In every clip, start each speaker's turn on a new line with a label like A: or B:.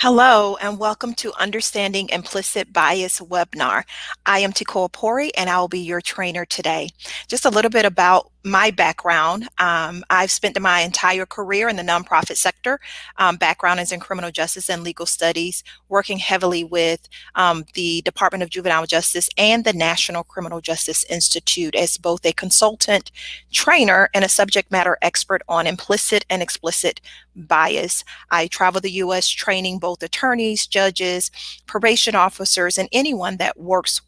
A: Hello, and welcome to Understanding Implicit Bias webinar. I am Tekoa Pouerie, and I will be your trainer today. Just a little bit about my background. I've spent my entire career in the nonprofit sector. Background is in criminal justice and legal studies, working heavily with the Department of Juvenile Justice and the National Criminal Justice Institute as both a consultant, trainer, and a subject matter expert on implicit and explicit bias. I travel the U.S. training both attorneys, judges, probation officers, and anyone that works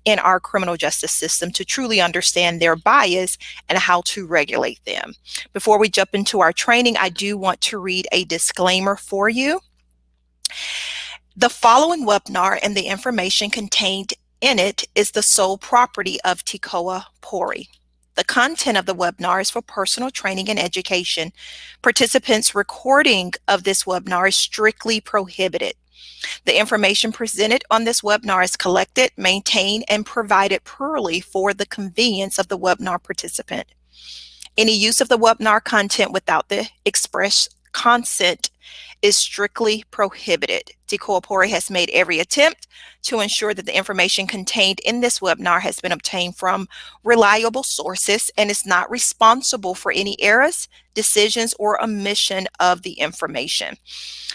A: in our criminal justice system to truly understand their bias and how to regulate them. Before we jump into our training, I do want to read a disclaimer for you. The following webinar and the information contained in it is the sole property of Tekoa Pouerie. The content of the webinar is for personal training and education. Participants' recording of this webinar is strictly prohibited. The information presented on this webinar is collected, maintained, and provided purely for the convenience of the webinar participant. Any use of the webinar content without the express consent is strictly prohibited. Tekoa Pouerie has made every attempt to ensure that the information contained in this webinar has been obtained from reliable sources and is not responsible for any errors, decisions, or omission of the information.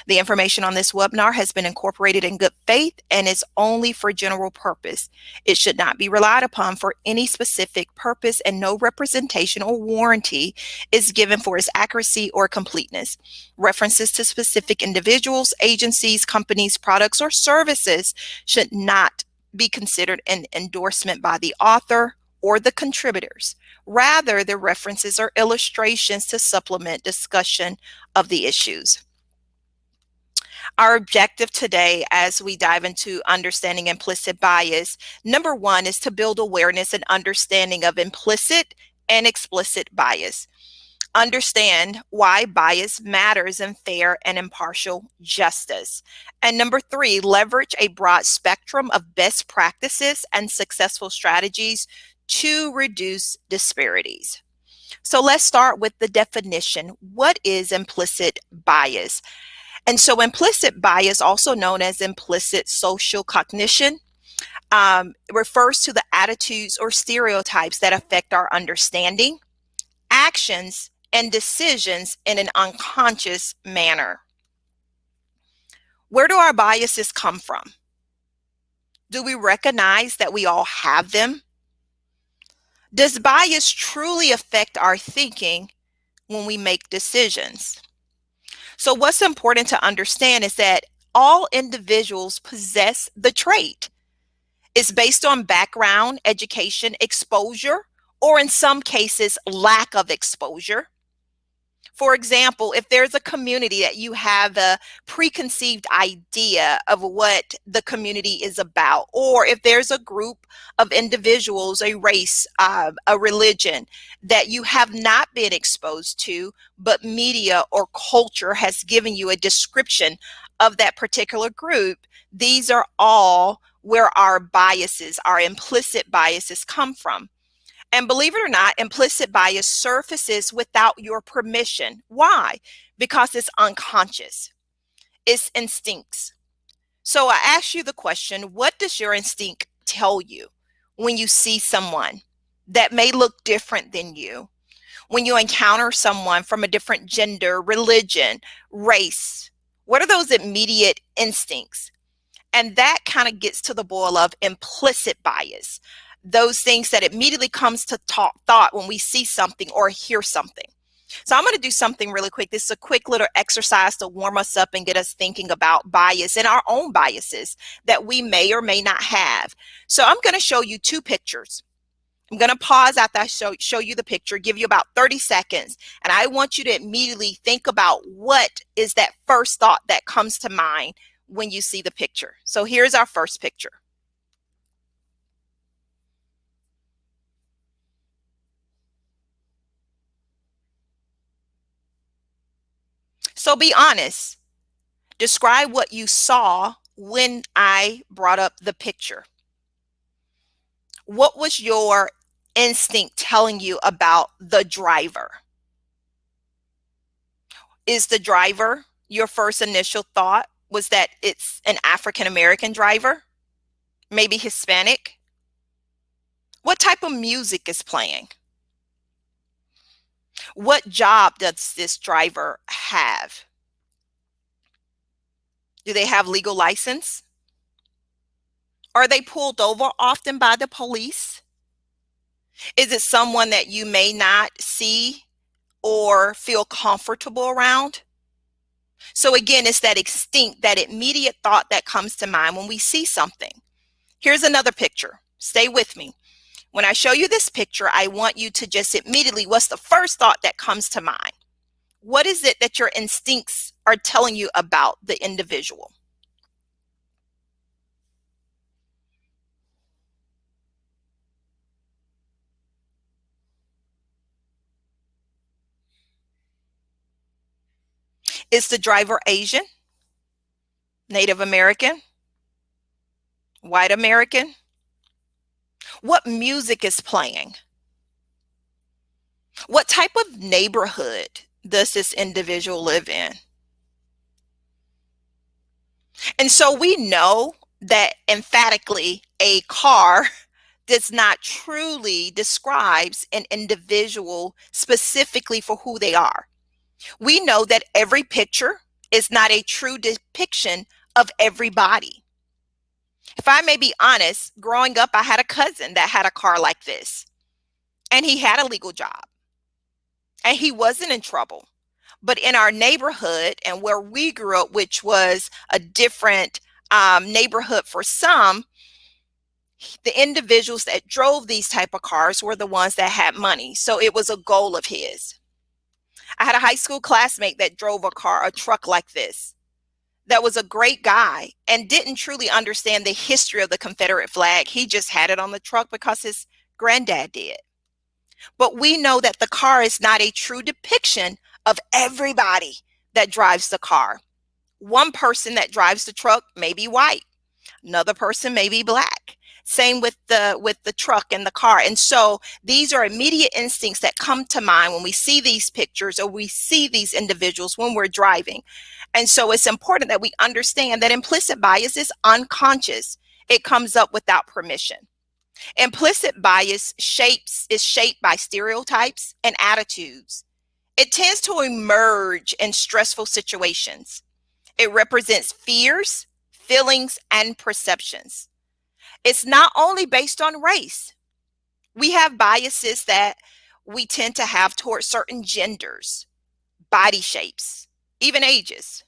A: The information on this webinar has been incorporated in good faith and is only for general purpose. It should not be relied upon for any specific purpose, and no representation or warranty is given for its accuracy or completeness. References to specific individuals, agencies, companies, products, or services should not be considered an endorsement by the author or the contributors. Rather, the references are illustrations to supplement discussion of the issues. Our objective today, as we dive into understanding implicit bias, number one is to build awareness and understanding of implicit and explicit bias. Understand why bias matters in fair and impartial justice. And number three, leverage a broad spectrum of best practices and successful strategies to reduce disparities. So let's start with the definition. What is implicit bias? And so implicit bias, also known as implicit social cognition, refers to the attitudes or stereotypes that affect our understanding, actions, and decisions in an unconscious manner. Where do our biases come from? Do we recognize that we all have them? Does bias truly affect our thinking when we make decisions? So what's important to understand is that all individuals possess the trait. It's based on background, education, exposure, or in some cases, lack of exposure. For example, if there's a community that you have a preconceived idea of what the community is about, or if there's a group of individuals, a race, a religion that you have not been exposed to, but media or culture has given you a description of that particular group, these are all where our biases, our implicit biases come from. And believe it or not, implicit bias surfaces without your permission. Why? Because it's unconscious. It's instincts. So I ask you the question, what does your instinct tell you when you see someone that may look different than you? When you encounter someone from a different gender, religion, race, what are those immediate instincts? And that kind of gets to the boil of implicit bias. Those things that immediately comes to thought when we see something or hear something. So I'm going to do something really quick. This is a quick little exercise to warm us up and get us thinking about bias and our own biases that we may or may not have. So I'm going to show you two pictures. I'm going to pause after I show you the picture, give you about 30 seconds. And I want you to immediately think about what is that first thought that comes to mind when you see the picture. So here's our first picture. So be honest. Describe what you saw when I brought up the picture. What was your instinct telling you about the driver? Is the driver your first initial thought was that it's an African American driver, maybe Hispanic. What type of music is playing? What job does this driver have? Do they have legal license? Are they pulled over often by the police? Is it someone that you may not see or feel comfortable around? So again, it's that instinct, that immediate thought that comes to mind when we see something. Here's another picture. Stay with me. When I show you this picture, I want you to just immediately, what's the first thought that comes to mind? What is it that your instincts are telling you about the individual? Is the driver Asian, Native American, white American? What music is playing? What type of neighborhood does this individual live in? And so we know that emphatically a car does not truly describes an individual specifically for who they are. We know that every picture is not a true depiction of everybody. If I may be honest, growing up, I had a cousin that had a car like this, and he had a legal job, and he wasn't in trouble. But in our neighborhood and where we grew up, which was a different neighborhood for some, the individuals that drove these type of cars were the ones that had money. So it was a goal of his. I had a high school classmate that drove a truck like this, that was a great guy and didn't truly understand the history of the Confederate flag. He just had it on the truck because his granddad did. But we know that the car is not a true depiction of everybody that drives the car. One person that drives the truck may be white. Another person may be black. Same with the truck and the car. And so these are immediate instincts that come to mind when we see these pictures or we see these individuals when we're driving. And so it's important that we understand that implicit bias is unconscious. It comes up without permission. Implicit bias is shaped by stereotypes and attitudes. It tends to emerge in stressful situations. It represents fears, feelings, and perceptions. It's not only based on race. We have biases that we tend to have towards certain genders, body shapes, even ages.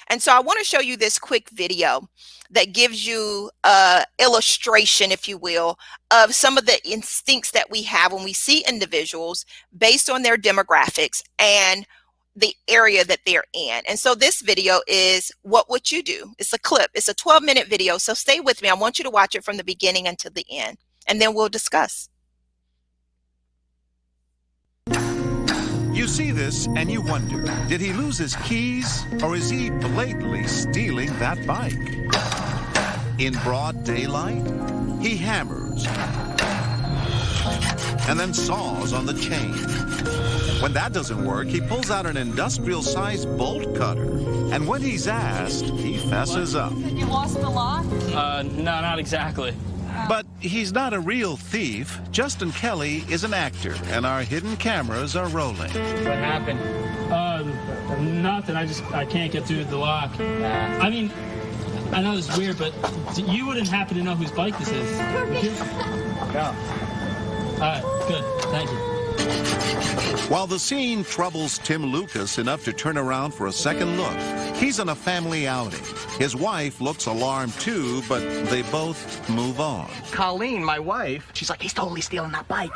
A: And so I want to show you this quick video that gives you an illustration, if you will, of some of the instincts that we have when we see individuals based on their demographics and the area that they're in. And so this video is What Would You Do? It's a clip. It's a 12-minute video. So stay with me. I want you to watch it from the beginning until the end, and then we'll discuss.
B: You see this and you wonder, did he lose his keys or is he blatantly stealing that bike? In broad daylight, he hammers and then saws on the chain. When that doesn't work, he pulls out an industrial-sized bolt cutter. And when he's asked, he fesses up.
C: You lost the lock?
D: No, not exactly.
B: But he's not a real thief. Justin Kelly is an actor, and our hidden cameras are rolling.
D: What happened? Nothing. I can't get through the lock. I mean, I know this is weird, but you wouldn't happen to know whose bike this is. No. All right, good. Thank you.
B: While the scene troubles Tim Lucas enough to turn around for a second look, he's on a family outing. His wife looks alarmed too, but they both move on.
E: Colleen, my wife, she's like, he's totally stealing that bike.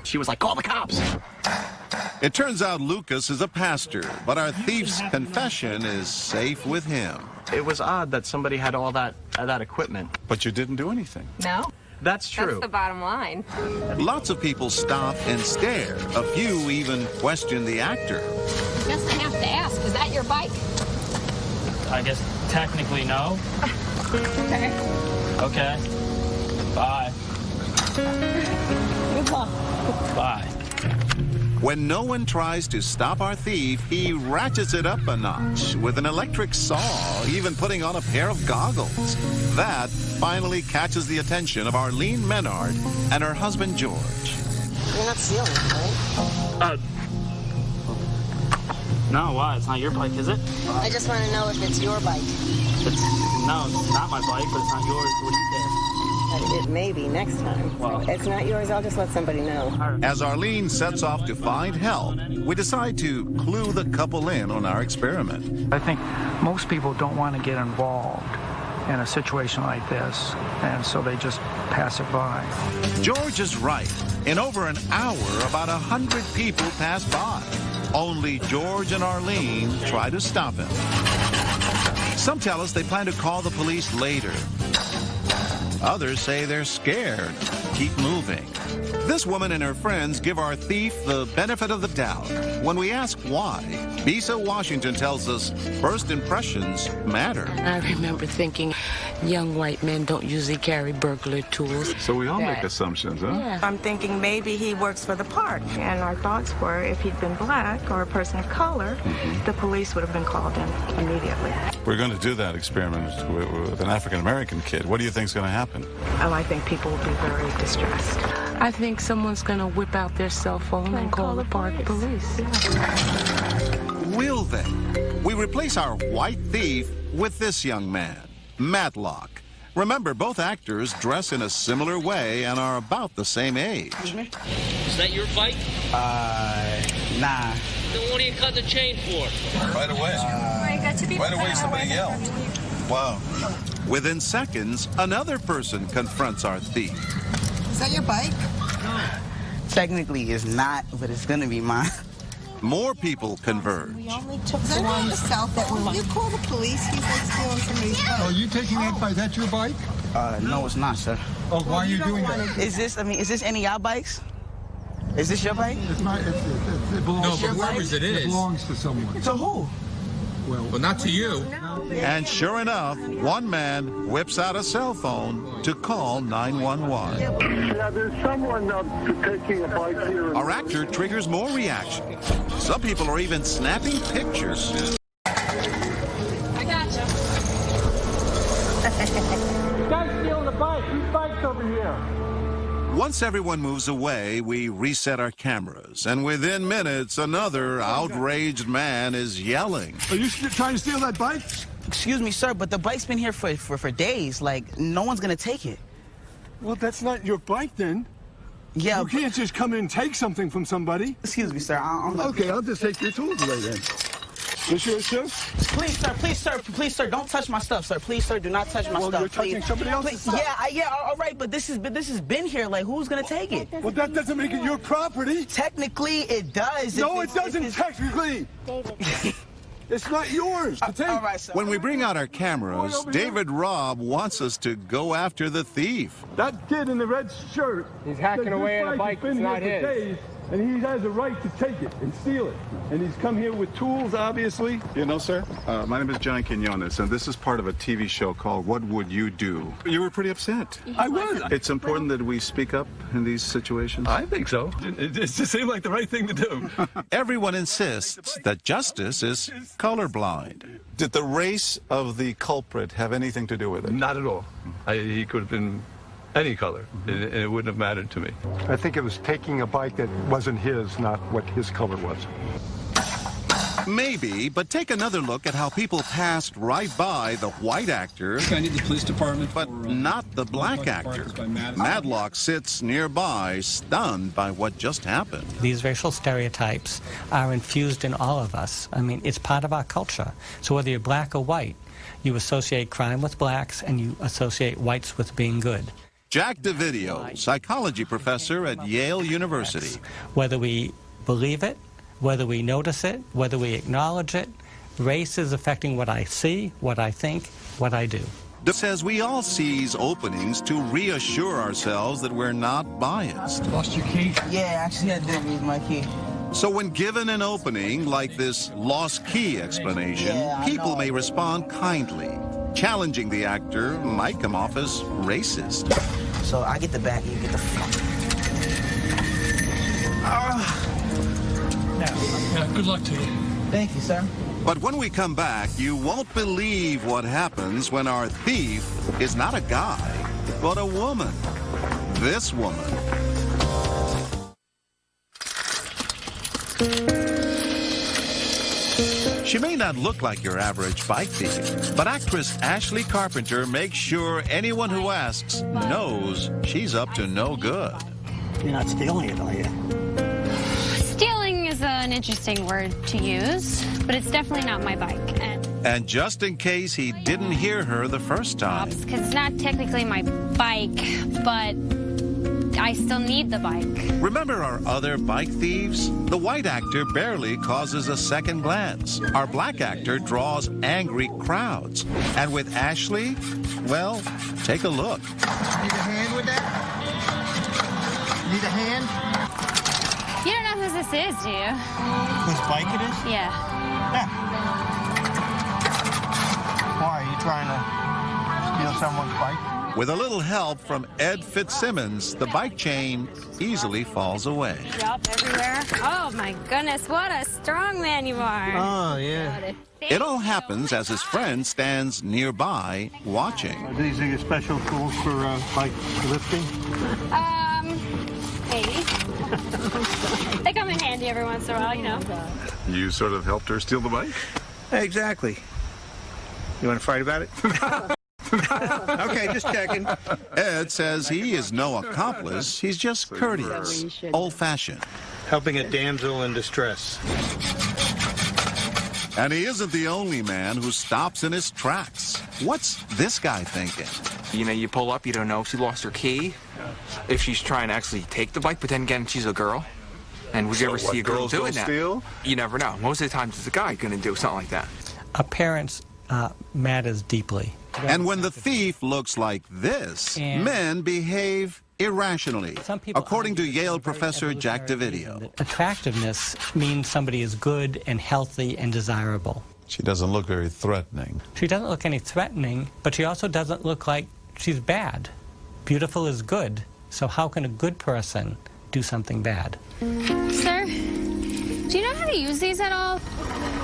E: She was like, call the cops.
B: It turns out Lucas is a pastor, but our thief's confession is safe with him.
E: It was odd that somebody had all that equipment.
B: But you didn't do anything.
C: No.
E: That's true.
C: That's the bottom line.
B: Lots of people stop and stare. A few even question the actor.
F: I guess I have to ask, is that your bike?
D: I guess technically no.
F: Okay.
D: Okay. Bye.
F: Good luck.
D: Bye.
B: When no one tries to stop our thief, he ratchets it up a notch with an electric saw, even putting on a pair of goggles. That finally catches the attention of Arlene Menard and her husband, George.
G: You're not stealing, right?
D: No, why? It's not your bike, is it?
G: I just want to know if it's your bike.
D: No, it's not my bike, but it's not yours. What do you care?
G: It may be next time.
D: Well,
G: It's not yours. I'll just let somebody know.
B: As Arlene sets off to find help, we decide to clue the couple in on our experiment.
H: I think most people don't want to get involved in a situation like this, and so they just pass it by.
B: George is right. In over an hour, about 100 people pass by. Only George and Arlene try to stop him. Some tell us they plan to call the police later. Others say they're scared. Keep moving. This woman and her friends give our thief the benefit of the doubt. When we ask why, Bisa Washington tells us first impressions matter.
I: I remember thinking young white men don't usually carry burglar tools.
J: So we all make assumptions, huh?
I: Yeah.
K: I'm thinking maybe he works for the park. And our thoughts were if he'd been black or a person of color, the police would have been called in immediately.
J: We're going to do that experiment with an African-American kid. What do you think is going to happen?
K: Oh, I think people will be very distressed.
I: I think someone's going to whip out their cell phone and call the park police.
B: Will they? We replace our white thief with this young man, Matlock. Remember, both actors dress in a similar way and are about the same age.
L: Is that your bike?
E: Nah.
L: Then what do you cut the chain for?
J: Right away. Right away, somebody yelled. Wow.
B: Within seconds, another person confronts our thief.
G: Is that your bike?
E: Technically, it's not, but it's going to be mine.
B: More people converge.
G: We only took the one on the south that when you call the police, he's like stealing somebody's bike.
M: Are you taking that bike? Is that your bike?
E: No, it's not, sir.
M: Oh, why are you doing that?
E: Is this any of y'all bikes? Is this your bike?
M: It's not. It belongs.
N: No, but whoever's it is.
M: It belongs to someone.
E: To who?
N: Well, not to you.
B: And sure enough, one man whips out a cell phone to call 911.
O: Yeah, there's someone taking a bike here.
B: Our actor triggers more reaction. Some people are even snapping pictures.
F: I gotcha.
O: Guy's stealing the bike. Whose bike's over here?
B: Once everyone moves away, we reset our cameras, and within minutes, another outraged man is yelling.
M: Are you trying to steal that bike?
E: Excuse me, sir, but the bike's been here for days. Like, no one's going to take it.
M: Well, that's not your bike then.
E: Yeah.
M: You can't just come in and take something from somebody.
E: Excuse me, sir.
M: Okay, I'll just take your tools away then. This yours, sir?
E: Please, sir, don't touch my stuff, sir. Please, sir, do not touch my stuff.
M: Well, you're touching somebody else's stuff.
E: Yeah, all right, but this has been here. Like, who's gonna take it?
M: Well, that doesn't make it your property.
E: Technically, it does.
M: No, it doesn't. Technically, it's not yours to take.
E: All right, sir.
B: When we bring out our cameras, David Robb wants us to go after the thief.
M: That kid in the red shirt.
O: He's hacking away at a bike that's not his.
M: Days, and he has a right to take it and steal it. And he's come here with tools, obviously.
J: You know, sir, my name is John Quinones, and this is part of a TV show called What Would You Do? You were pretty upset.
M: I was.
J: It's important that we speak up in these situations.
M: I think so. It just seemed like the right thing to do.
B: Everyone insists that justice is colorblind.
J: Did the race of the culprit have anything to do with it?
M: Not at all. He could have been any color, and it wouldn't have mattered to me. I think it was taking a bike that wasn't his, not what his color was.
B: Maybe, but take another look at how people passed right by the white actor,
N: I need the police department,
B: but not the black actor. Matlock sits nearby, stunned by what just happened.
P: These racial stereotypes are infused in all of us. I mean, it's part of our culture. So whether you're black or white, you associate crime with blacks and you associate whites with being good.
B: Jack DeVideo, psychology professor at Yale University.
P: Whether we believe it, whether we notice it, whether we acknowledge it, race is affecting what I see, what I think, what I do.
B: Says we all seize openings to reassure ourselves that we're not biased.
M: Lost your key?
E: Yeah, actually, I did lose my key.
B: So when given an opening like this lost key explanation, people may respond kindly. Challenging the actor might come off as racist.
E: So I get the back, you get the front.
N: Yeah, good luck to you.
E: Thank you, sir.
B: But when we come back, you won't believe what happens when our thief is not a guy, but a woman. This woman. She may not look like your average bike thief, but actress Ashley Carpenter makes sure anyone who asks knows she's up to no good.
E: You're not stealing it, are you?
F: Stealing is an interesting word to use, but it's definitely not my bike.
B: And just in case he didn't hear her the first time.
F: Because it's not technically my bike, but I still need the bike.
B: Remember our other bike thieves? The white actor barely causes a second glance. Our black actor draws angry crowds. And with Ashley, well, take a look.
E: Need a hand with that? Need a hand?
F: You don't know whose this is, do you?
E: Whose bike it is?
F: Yeah.
E: Why, are you trying to steal someone's bike?
B: With a little help from Ed Fitzsimmons, the bike chain easily falls away.
F: Yup, everywhere. Oh my goodness, what a strong man you are.
E: Oh, yeah.
B: It all happens as his friend stands nearby watching.
M: Are these your special tools for bike lifting?
F: Maybe. They come in handy every once in a while, you know.
J: You sort of helped her steal the bike?
E: Exactly. You want to fight about it? Okay, just checking.
B: Ed says he is no accomplice. He's just courteous, old-fashioned.
M: Helping a damsel in distress.
B: And he isn't the only man who stops in his tracks. What's this guy thinking?
Q: You know, you pull up, you don't know if she lost her key, if she's trying to actually take the bike, but then again, she's a girl. And would you ever see a girl doing that?
J: Steal?
Q: You never know. Most of the times, it's a guy going to do something like that.
P: Appearance matters deeply.
B: And when the thief looks like this, men behave irrationally, according to Yale professor Jack Davidio.
P: Attractiveness means somebody is good and healthy and desirable.
R: She doesn't look very threatening.
P: She doesn't look any threatening, but she also doesn't look like she's bad. Beautiful is good, so how can a good person do something bad?
F: Sir, do you know how to use these at all?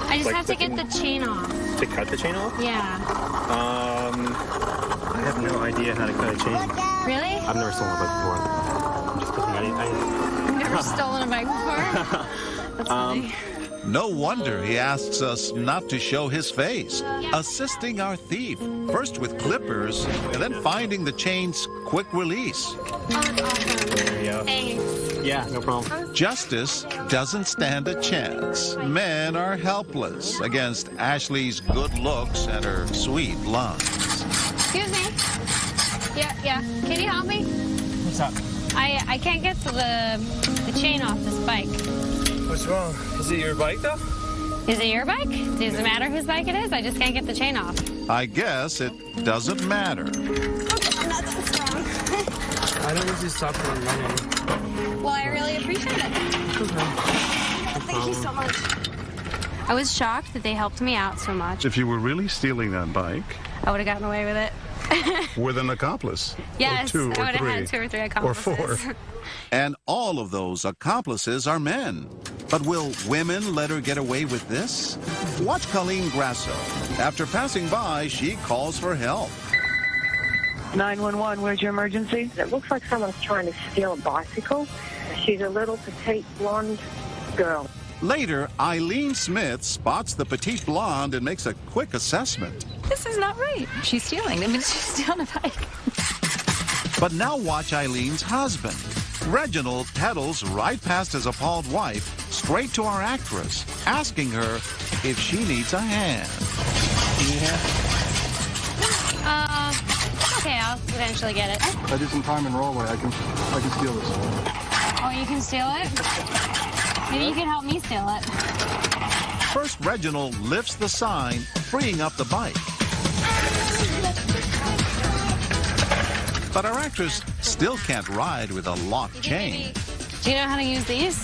F: I just have to get the chain off.
S: To cut the chain off?
F: Yeah.
S: I have no idea how to cut a chain.
F: Really?
S: I've never stolen a bike before. I'm just kidding.
F: You've never stolen a bike before? That's funny.
B: No wonder he asks us not to show his face, assisting our thief, first with clippers, and then finding the chain's quick release.
S: There you go.
F: Thanks.
S: Yeah, no problem.
B: Justice doesn't stand a chance. Men are helpless against Ashley's good looks and her sweet lungs.
F: Excuse me. Yeah. Can you help me?
E: What's up?
F: I can't get to the chain off this bike.
S: What's wrong? Is it your bike, though?
F: Is it your bike? Does it matter whose bike it is? I just can't get the chain off.
B: I guess it doesn't matter.
F: I'm not that strong.
S: I don't usually stop from running.
F: Well, I really appreciate it. Thank you so much. I was shocked that they helped me out so much.
J: If you were really stealing that bike,
F: I would have gotten away with it.
J: with an accomplice.
F: Yes,
J: or two,
F: I
J: or
F: would have had 2
J: three,
F: or 3 accomplices.
J: Or 4.
B: And all of those accomplices are men. But will women let her get away with this? Watch Colleen Grasso. After passing by, she calls for help.
T: 911, where's your emergency?
U: It looks like someone's trying to steal a bicycle. She's a little petite blonde girl.
B: Later, Eileen Smith spots the petite blonde and makes a quick assessment.
V: This is not right. She's stealing. I mean, she's stealing a bike.
B: But now watch Eileen's husband. Reginald pedals right past his appalled wife, straight to our actress, asking her if she needs a hand.
F: Okay, I'll eventually get it.
M: I did some time in Rollway. I can steal this.
F: Oh, you can steal it? Maybe you can help me steal it.
B: First, Reginald lifts the sign, freeing up the bike. But our actress still can't ride with a locked chain.
F: Do you know how to use these?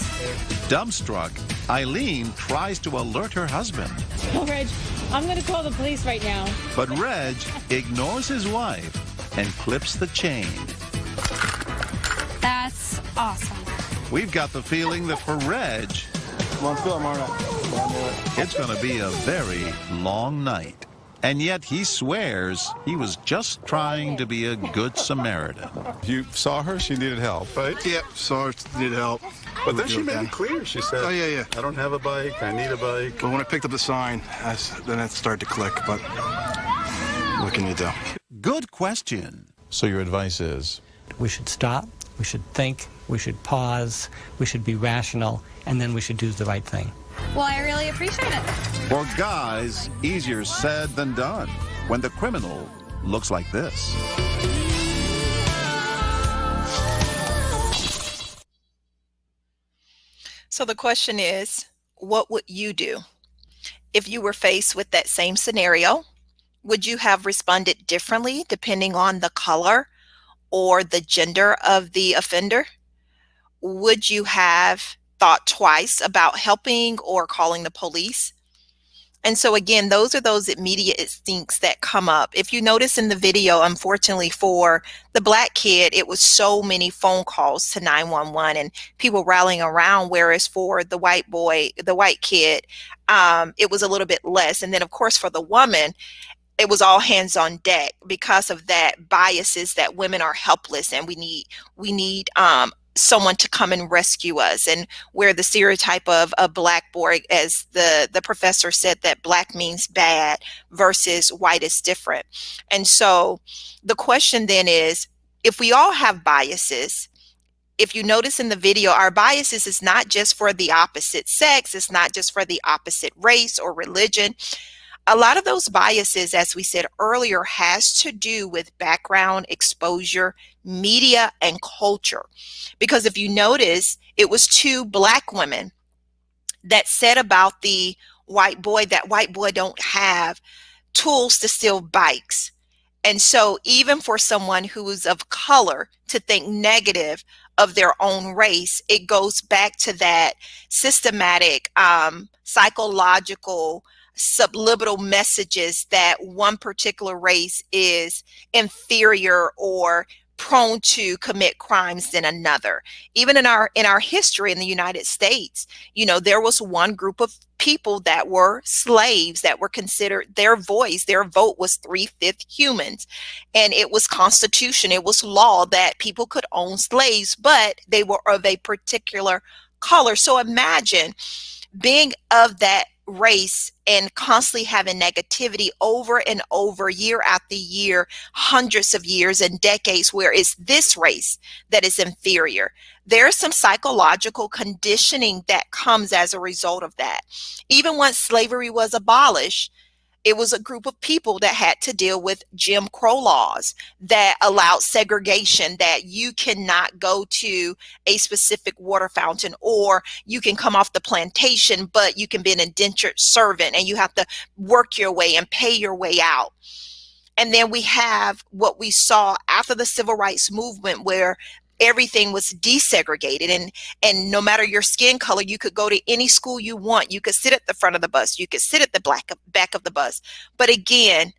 B: Dumbstruck, Eileen tries to alert her husband.
W: Oh, Reg, I'm going to call the police right now.
B: But Reg ignores his wife and clips the chain.
F: That's awesome.
B: We've got the feeling that for Reg,
N: Let's go, Marta.
B: It's going to be a very long night. And yet he swears he was just trying to be a good Samaritan.
J: You saw her, she needed help, right?
N: Yep, saw her, needed help.
J: But then she made it clear. She said,
N: oh, yeah.
J: I don't have a bike, I need a bike.
N: But when I picked up the sign, then it started to click. But what can you do?
B: Good question.
R: So your advice is?
P: We should stop, we should think, we should pause, we should be rational, and then we should do the right thing.
F: Well, I really appreciate it.
B: For guys, easier said than done when the criminal looks like this.
A: So the question is, what would you do if you were faced with that same scenario? Would you have responded differently depending on the color or the gender of the offender? Would you have thought twice about helping or calling the police? And so again, those are those immediate instincts that come up. If you notice in the video, unfortunately for the black kid, it was so many phone calls to 911 and people rallying around, whereas for the white boy, the white kid, it was a little bit less. And then of course for the woman, it was all hands on deck. Because of that biases that women are helpless and we need someone to come and rescue us, and where the stereotype of a black boy, as the professor said, that black means bad versus white is different. And so the question then is, if we all have biases, if you notice in the video, our biases is not just for the opposite sex, it's not just for the opposite race or religion. A lot of those biases, as we said earlier, has to do with background, exposure, media, and culture. Because if you notice, it was two black women that said about the white boy that white boy don't have tools to steal bikes. And so even for someone who is of color to think negative of their own race, it goes back to that systematic, psychological, subliminal messages that one particular race is inferior or prone to commit crimes than another. Even in our history in the United States, you know, there was one group of people that were slaves that were considered, their vote was 3/5 humans. And it was constitution, it was law that people could own slaves, but they were of a particular color. So imagine being of that race and constantly having negativity over and over, year after year, hundreds of years and decades, where it's this race that is inferior. There's some psychological conditioning that comes as a result of that. Even once slavery was abolished, it was a group of people that had to deal with Jim Crow laws that allowed segregation, that you cannot go to a specific water fountain, or you can come off the plantation, but you can be an indentured servant and you have to work your way and pay your way out. And then we have what we saw after the civil rights movement, where everything was desegregated, and no matter your skin color, you could go to any school you want. You could sit at the front of the bus, you could sit at the back of the bus. But again,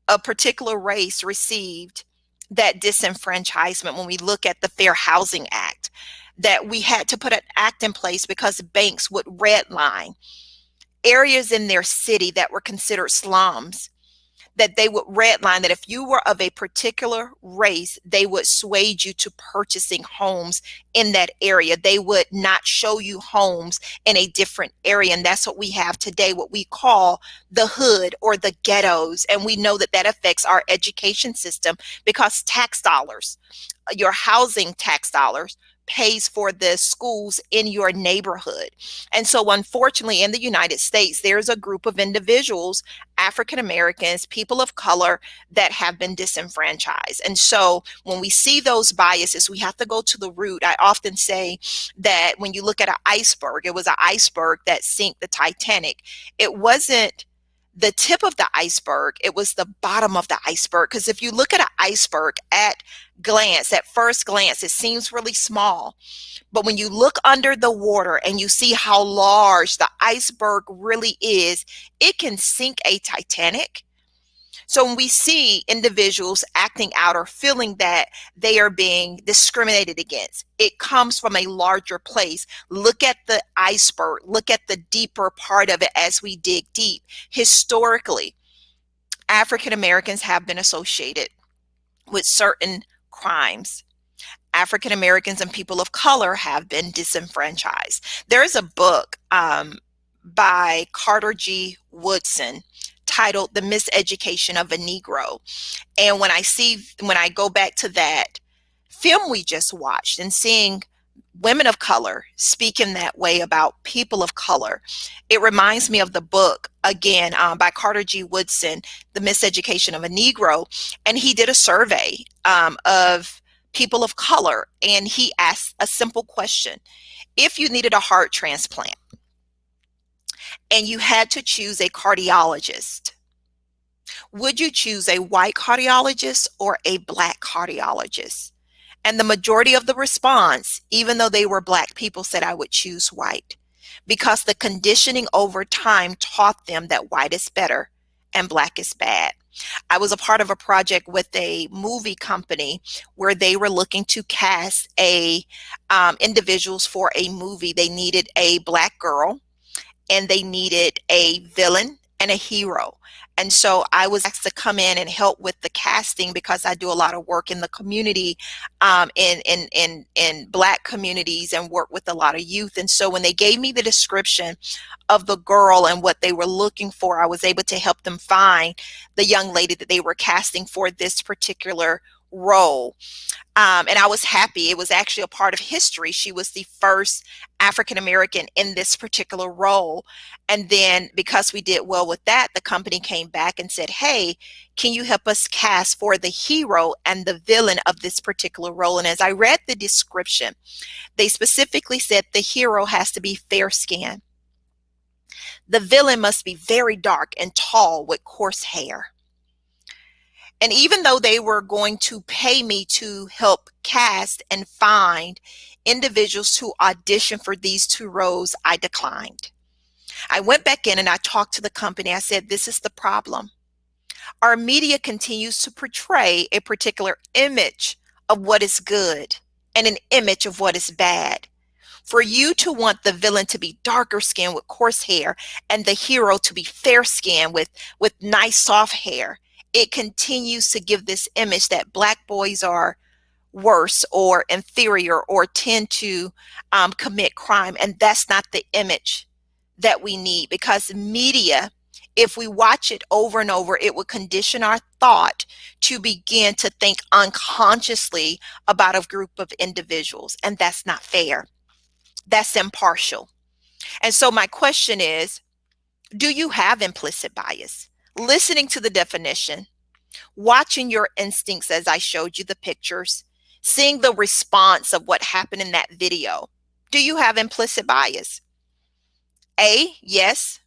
A: a particular race received that disenfranchisement. When we look at the Fair Housing Act, that we had to put an act in place because banks would redline areas in their city that were considered slums, that they would redline that if you were of a particular race, they would sway you to purchasing homes in that area. They would not show you homes in a different area. And that's what we have today, what we call the hood or the ghettos. And we know that that affects our education system because tax dollars, your housing tax dollars, pays for the schools in your neighborhood. And so unfortunately in the United States, there's a group of individuals, African Americans, people of color, that have been disenfranchised. And so when we see those biases, we have to go to the root. I often say that when you look at an iceberg, it was an iceberg that sank the Titanic. It wasn't the tip of the iceberg, it was the bottom of the iceberg. Because if you look at an iceberg at first glance, it seems really small. But when you look under the water and you see how large the iceberg really is, it can sink a Titanic. So when we see individuals acting out or feeling that they are being discriminated against, it comes from a larger place. Look at the iceberg, look at the deeper part of it as we dig deep. Historically, African Americans have been associated with certain crimes. African Americans and people of color have been disenfranchised. There is a book by Carter G. Woodson titled The Miseducation of a Negro. And when I go back to that film we just watched and seeing women of color speak in that way about people of color, it reminds me of the book again by Carter G. Woodson, The Miseducation of a Negro. And he did a survey of people of color, and he asked a simple question. If you needed a heart transplant and you had to choose a cardiologist, would you choose a white cardiologist or a black cardiologist? And the majority of the response, even though they were black people, said I would choose white, because the conditioning over time taught them that white is better and black is bad. I was a part of a project with a movie company where they were looking to cast individuals for a movie. They needed a black girl, and they needed a villain and a hero. And so I was asked to come in and help with the casting because I do a lot of work in the community, in Black communities, and work with a lot of youth. And so when they gave me the description of the girl and what they were looking for, I was able to help them find the young lady that they were casting for this particular role. And I was happy. It was actually a part of history. She was the first African American in this particular role. And then because we did well with that, the company came back and said, hey, can you help us cast for the hero and the villain of this particular role? And as I read the description, they specifically said the hero has to be fair skinned. The villain must be very dark and tall with coarse hair. And even though they were going to pay me to help cast and find individuals to audition for these two roles, I declined. I went back in and I talked to the company. I said, this is the problem. Our media continues to portray a particular image of what is good and an image of what is bad. For you to want the villain to be darker skinned with coarse hair and the hero to be fair skinned with nice soft hair, it continues to give this image that Black boys are worse or inferior or tend to commit crime. And that's not the image that we need, because media, if we watch it over and over, it would condition our thought to begin to think unconsciously about a group of individuals. And that's not fair. That's impartial. And so my question is, do you have implicit bias? Listening to the definition, watching your instincts as I showed you the pictures, seeing the response of what happened in that video. Do you have implicit bias? A, yes.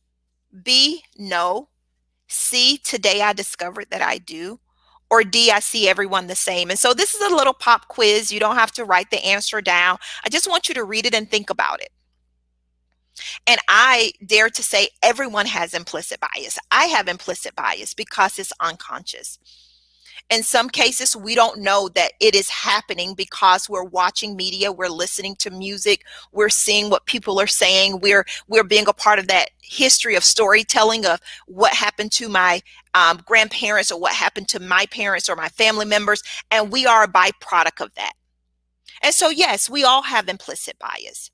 A: B, no. C, today I discovered that I do. Or D, I see everyone the same. And so this is a little pop quiz. You don't have to write the answer down. I just want you to read it and think about it. And I dare to say everyone has implicit bias. I have implicit bias because it's unconscious. In some cases, we don't know that it is happening because we're watching media, we're listening to music, we're seeing what people are saying, we're being a part of that history of storytelling of what happened to my grandparents or what happened to my parents or my family members, and we are a byproduct of that. And so, yes, we all have implicit bias.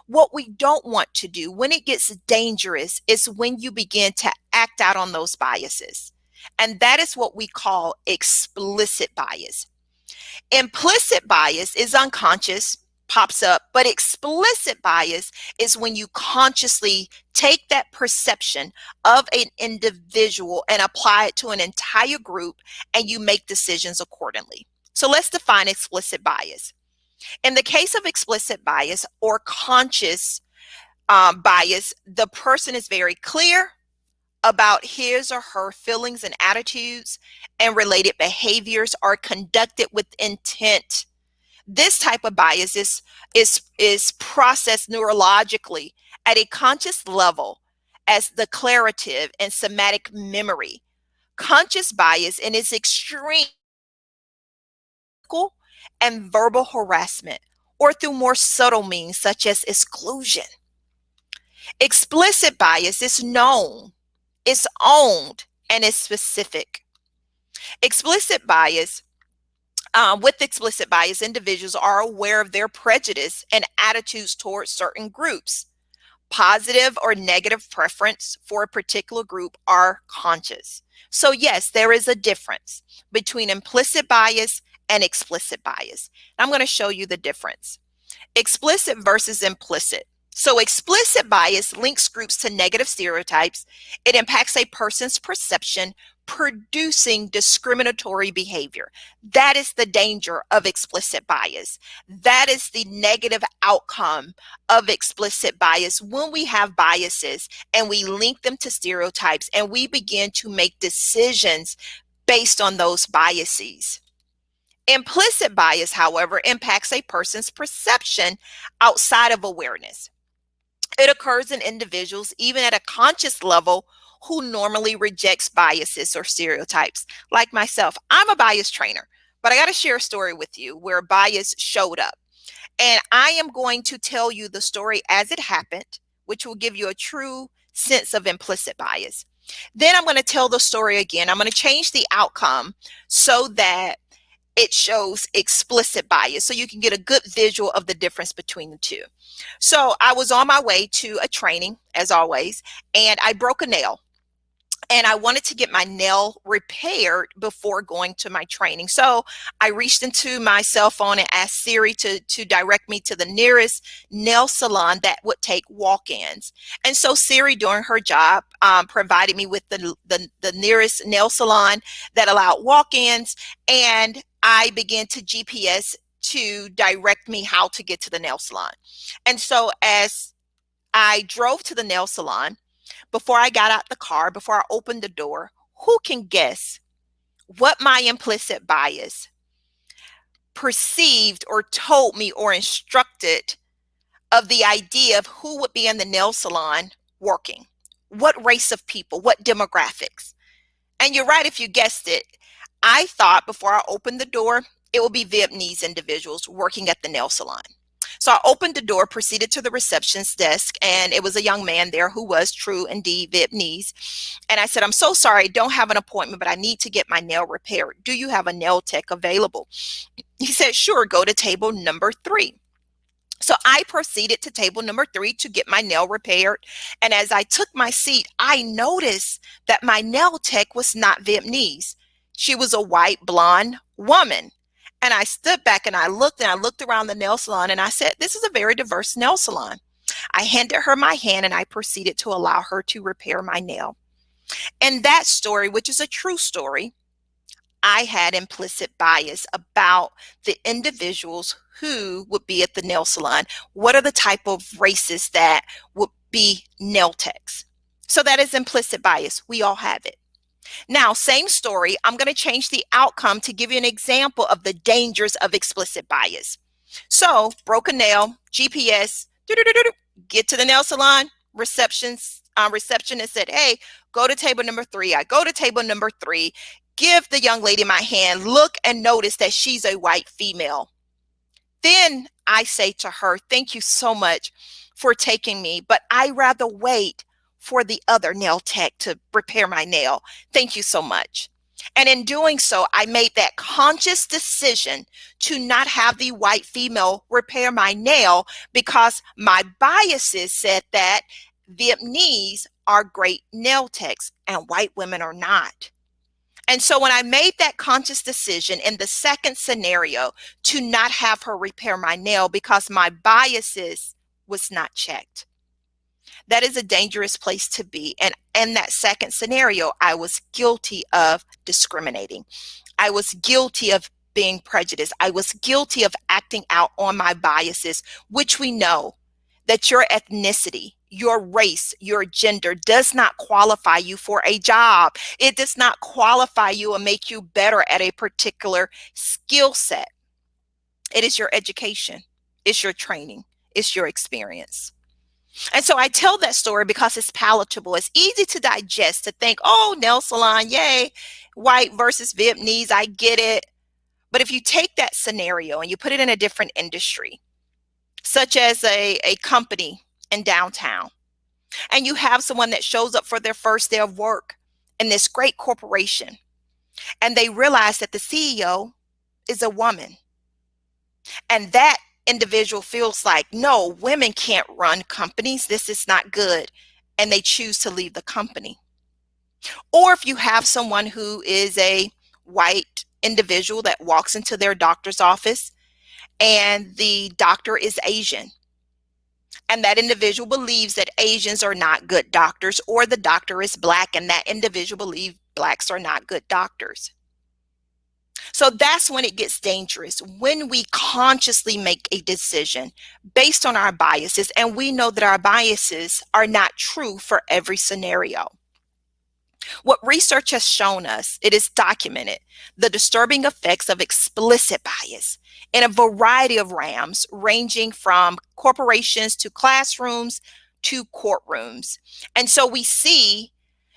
A: What we don't want to do when it gets dangerous is when you begin to act out on those biases. And that is what we call explicit bias. Implicit bias is unconscious, pops up, but explicit bias is when you consciously take that perception of an individual and apply it to an entire group, and you make decisions accordingly. So let's define explicit bias. In the case of explicit bias or conscious bias, the person is very clear about his or her feelings and attitudes, and related behaviors are conducted with intent. This type of bias is processed neurologically at a conscious level as declarative and somatic memory, conscious bias in its extreme and verbal harassment, or through more subtle means such as exclusion. Explicit bias is known, it's owned, and it's specific. Explicit bias, with explicit bias, individuals are aware of their prejudice and attitudes towards certain groups. Positive or negative preference for a particular group are conscious. So yes, there is a difference between implicit bias and explicit bias. I'm going to show you the difference. Explicit versus implicit. So explicit bias links groups to negative stereotypes. It impacts a person's perception, producing discriminatory behavior. That is the danger of explicit bias. That is the negative outcome of explicit bias when we have biases and we link them to stereotypes and we begin to make decisions based on those biases. Implicit bias, however, impacts a person's perception outside of awareness. It occurs in individuals, even at a conscious level, who normally rejects biases or stereotypes. Like myself, I'm a bias trainer, but I got to share a story with you where bias showed up. And I am going to tell you the story as it happened, which will give you a true sense of implicit bias. Then I'm going to tell the story again. I'm going to change the outcome so that it shows explicit bias so you can get a good visual of the difference between the two. So I was on my way to a training, as always, and I broke a nail. And I wanted to get my nail repaired before going to my training. So I reached into my cell phone and asked Siri to direct me to the nearest nail salon that would take walk-ins. And so Siri, doing her job, provided me with the nearest nail salon that allowed walk-ins. And I began to GPS to direct me how to get to the nail salon. And so as I drove to the nail salon, before I got out the car, before I opened the door, who can guess what my implicit bias perceived or told me or instructed of the idea of who would be in the nail salon working? What race of people? What demographics? And you're right if you guessed it. I thought before I opened the door, it would be Vietnamese individuals working at the nail salon. So I opened the door, proceeded to the receptionist desk, and it was a young man there who was true indeed Vietnamese. And I said, "I'm so sorry, I don't have an appointment, but I need to get my nail repaired. Do you have a nail tech available?" He said, "Sure, go to table number 3." So I proceeded to table number 3 to get my nail repaired. And as I took my seat, I noticed that my nail tech was not Vietnamese. She was a white blonde woman. And I stood back and I looked around the nail salon and I said, "This is a very diverse nail salon." I handed her my hand and I proceeded to allow her to repair my nail. And that story, which is a true story, I had implicit bias about the individuals who would be at the nail salon. What are the type of races that would be nail techs? So that is implicit bias. We all have it. Now, same story. I'm going to change the outcome to give you an example of the dangers of explicit bias. So, broke a nail, GPS, get to the nail salon, receptionist said, "Hey, go to table number 3. I go to table number 3, give the young lady my hand, look and notice that she's a white female. Then I say to her, "Thank you so much for taking me, but I rather wait for the other nail tech to repair my nail. Thank you so much." And in doing so, I made that conscious decision to not have the white female repair my nail because my biases said that Vietnamese are great nail techs and white women are not. And so when I made that conscious decision in the second scenario to not have her repair my nail because my biases was not checked, that is a dangerous place to be. And in that second scenario, I was guilty of discriminating. I was guilty of being prejudiced. I was guilty of acting out on my biases, which we know that your ethnicity, your race, your gender does not qualify you for a job. It does not qualify you and make you better at a particular skill set. It is your education, it's your training, it's your experience. And so I tell that story because it's palatable. It's easy to digest, to think, oh, nail salon, yay, white versus Vietnamese, I get it. But if you take that scenario and you put it in a different industry, such as a company in downtown, and you have someone that shows up for their first day of work in this great corporation, and they realize that the CEO is a woman, and that individual feels like, no, women can't run companies, this is not good, and they choose to leave the company. Or if you have someone who is a white individual that walks into their doctor's office and the doctor is Asian, and that individual believes that Asians are not good doctors, or the doctor is black and that individual believes blacks are not good doctors. So that's when it gets dangerous, when we consciously make a decision based on our biases, and we know that our biases are not true for every scenario. What research has shown us, it is documented, the disturbing effects of explicit bias in a variety of realms, ranging from corporations to classrooms to courtrooms. And so we see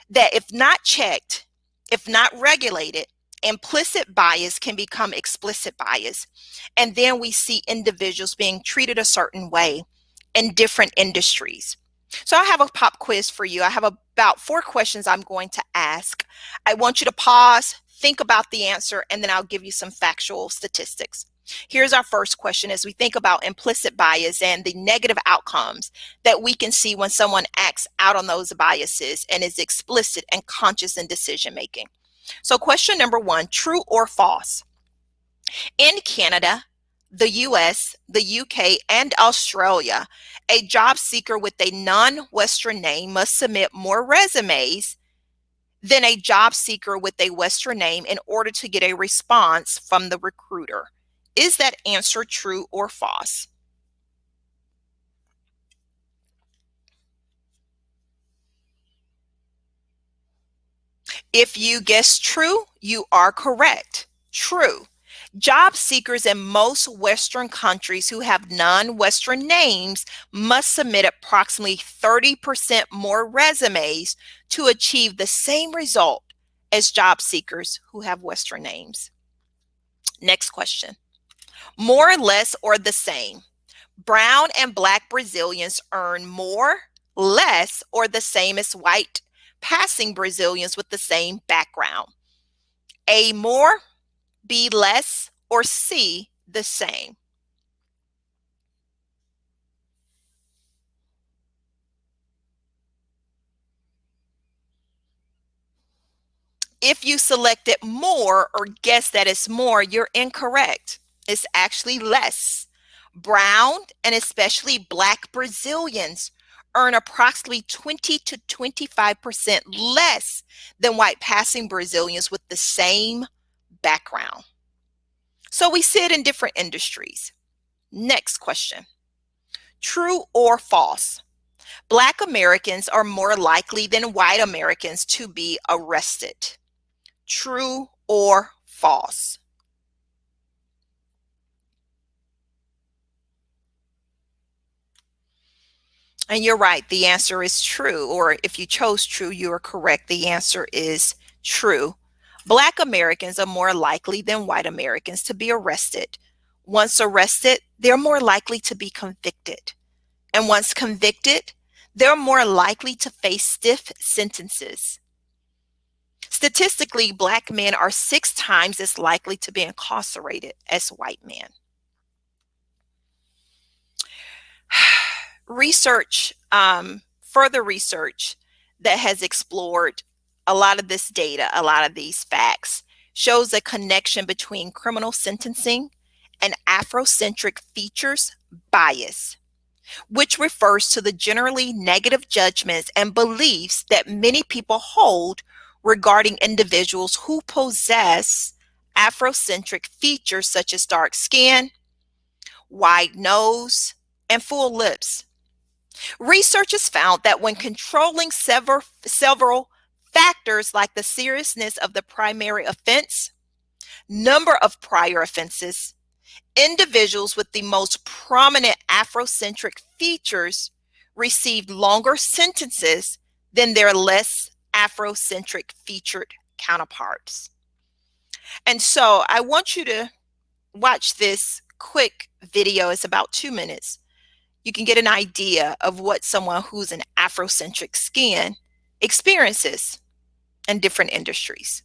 A: that if not checked, if not regulated, implicit bias can become explicit bias. And then we see individuals being treated a certain way in different industries. So I have a pop quiz for you. I have about 4 questions I'm going to ask. I want you to pause, think about the answer, and then I'll give you some factual statistics. Here's our first question as we think about implicit bias and the negative outcomes that we can see when someone acts out on those biases and is explicit and conscious in decision making. So question number 1, true or false? In Canada, the US, the UK, and Australia, a job seeker with a non-Western name must submit more resumes than a job seeker with a Western name in order to get a response from the recruiter. Is that answer true or false? If you guess true, you are correct. True. Job seekers in most Western countries who have non-Western names must submit approximately 30% more resumes to achieve the same result as job seekers who have Western names. Next question. More or less or the same? Brown and black Brazilians earn more, less, or the same as white passing Brazilians with the same background? A, more, B, less, or C, the same? If you selected more or guess that it's more, you're incorrect. It's actually less. Brown and especially black Brazilians earn approximately 20 to 25% less than white passing Brazilians with the same background. So we see it in different industries. Next question. True or false? Black Americans are more likely than white Americans to be arrested. True or false? And you're right, the answer is true. Or if you chose true, you are correct. The answer is true. Black Americans are more likely than white Americans to be arrested. Once arrested, they're more likely to be convicted. And once convicted, they're more likely to face stiff sentences. Statistically, black men are 6 times as likely to be incarcerated as white men. Research, further research that has explored a lot of this data, a lot of these facts, shows a connection between criminal sentencing and Afrocentric features bias, which refers to the generally negative judgments and beliefs that many people hold regarding individuals who possess Afrocentric features such as dark skin, wide nose, and full lips. Research has found that when controlling several factors like the seriousness of the primary offense, number of prior offenses, individuals with the most prominent Afrocentric features received longer sentences than their less Afrocentric featured counterparts. And so I want you to watch this quick video. It's about 2 minutes. You can get an idea of what someone who's an Afrocentric skin experiences in different industries.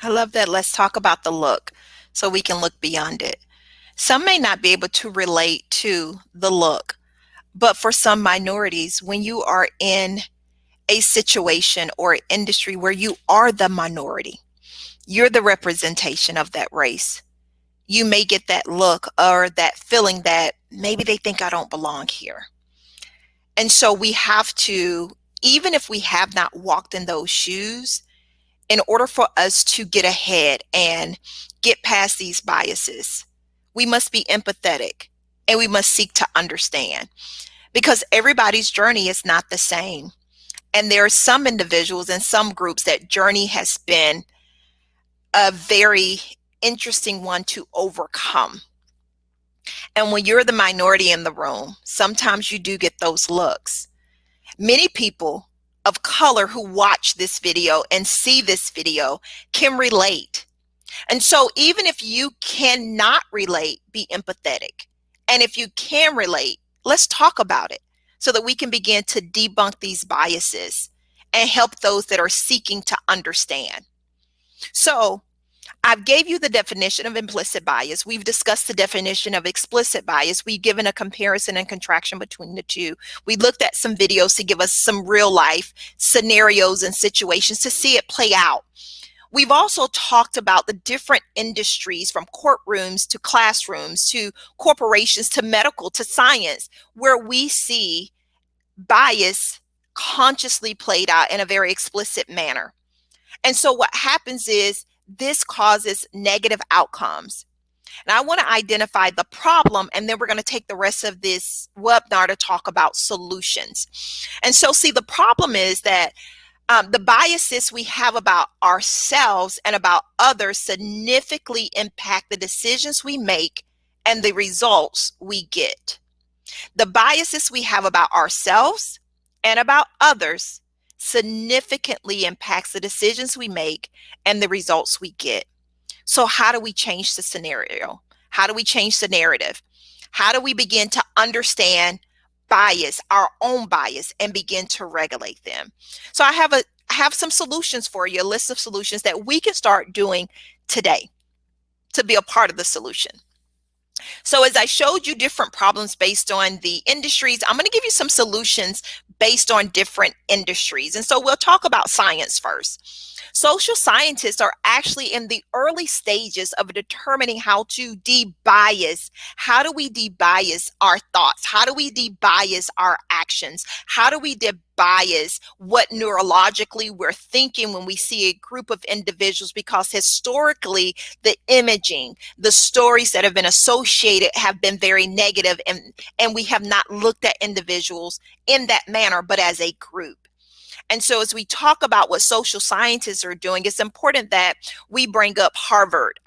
A: I love that. Let's talk about the look so we can look beyond it. Some may not be able to relate to the look, but for some minorities, when you are in a situation or industry where you are the minority, you're the representation of that race, you may get that look or that feeling that maybe they think I don't belong here. And so we have to, even if we have not walked in those shoes, in order for us to get ahead and get past these biases, we must be empathetic and we must seek to understand, because everybody's journey is not the same. And there are some individuals and some groups that journey has been a very interesting one to overcome. And when you're the minority in the room, sometimes you do get those looks. Many people of color who watch this video and see this video can relate. And so even if you cannot relate, be empathetic. And if you can relate, let's talk about it so that we can begin to debunk these biases and help those that are seeking to understand. So I've gave you the definition of implicit bias. We've discussed the definition of explicit bias. We've given a comparison and contraction between the two. We looked at some videos to give us some real life scenarios and situations to see it play out. We've also talked about the different industries, from courtrooms to classrooms to corporations to medical to science, where we see bias consciously played out in a very explicit manner. And so what happens is this causes negative outcomes. And I want to identify the problem, and then we're going to take the rest of this webinar to talk about solutions. And so see, the problem is that the biases we have about ourselves and about others significantly impact the decisions we make and the results we get. The biases we have about ourselves and about others significantly impacts the decisions we make and the results we get. So how do we change the scenario? How do we change the narrative? How do we begin to understand bias, our own bias, and begin to regulate them? So I have some solutions for you, a list of solutions that we can start doing today to be a part of the solution. So as I showed you different problems based on the industries, I'm going to give you some solutions based on different industries. And so we'll talk about science first. Social scientists are actually in the early stages of determining how to debias. How do we debias our thoughts? How do we debias our actions? How do we debias what neurologically we're thinking when we see a group of individuals? Because historically, the imaging, the stories that have been associated have been very negative, and we have not looked at individuals in that manner, but as a group. And so as we talk about what social scientists are doing, it's important that we bring up Harvard,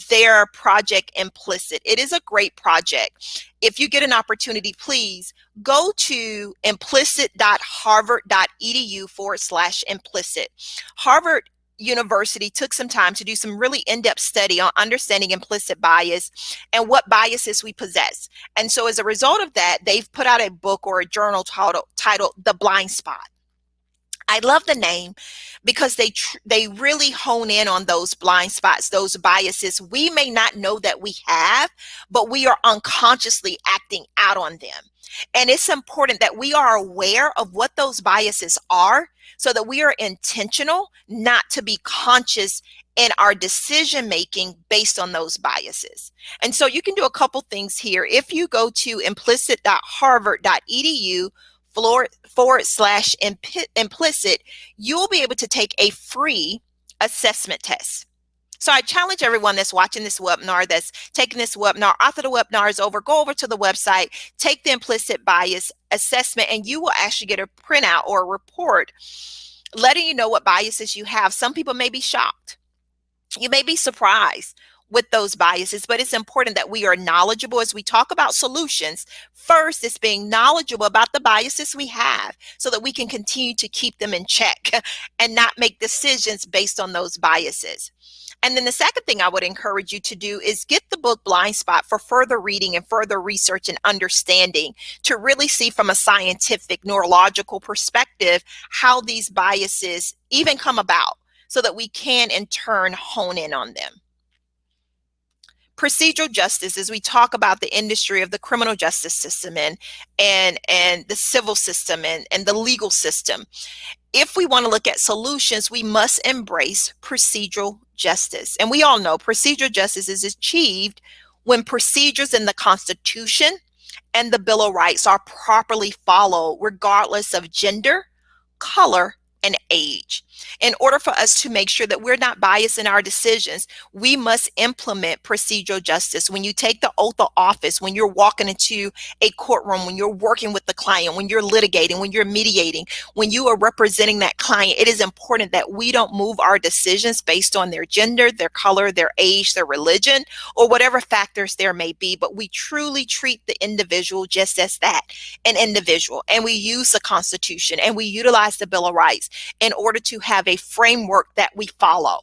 A: their project Implicit. It is a great project. If you get an opportunity, please go to implicit.harvard.edu/implicit. Harvard University took some time to do some really in-depth study on understanding implicit bias and what biases we possess. And so as a result of that, they've put out a book or a journal titled The Blind Spot. I love the name because they really hone in on those blind spots, those biases we may not know that we have, but we are unconsciously acting out on them. And it's important that we are aware of what those biases are so that we are intentional, not to be conscious in our decision making based on those biases. And so you can do a couple things here. If you go to implicit.harvard.edu/implicit, you'll be able to take a free assessment test. So I challenge everyone that's watching this webinar, that's taking this webinar, after the webinar is over, go over to the website, take the implicit bias assessment, and you will actually get a printout or a report letting you know what biases you have. Some people may be shocked. You may be surprised with those biases, but it's important that we are knowledgeable as we talk about solutions. First, it's being knowledgeable about the biases we have so that we can continue to keep them in check and not make decisions based on those biases. And then the second thing I would encourage you to do is get the book Blind Spot for further reading and further research and understanding to really see from a scientific neurological perspective how these biases even come about so that we can in turn hone in on them. Procedural justice, as we talk about the industry of the criminal justice system and the civil system and the legal system. If we want to look at solutions, we must embrace procedural justice. And we all know procedural justice is achieved when procedures in the Constitution and the Bill of Rights are properly followed, regardless of gender, color, and age. In order for us to make sure that we're not biased in our decisions, we must implement procedural justice. When you take the oath of office, when you're walking into a courtroom, when you're working with the client, when you're litigating, when you're mediating, when you are representing that client, it is important that we don't move our decisions based on their gender, their color, their age, their religion, or whatever factors there may be, but we truly treat the individual just as that, an individual. And we use the Constitution and we utilize the Bill of Rights in order to have a framework that we follow.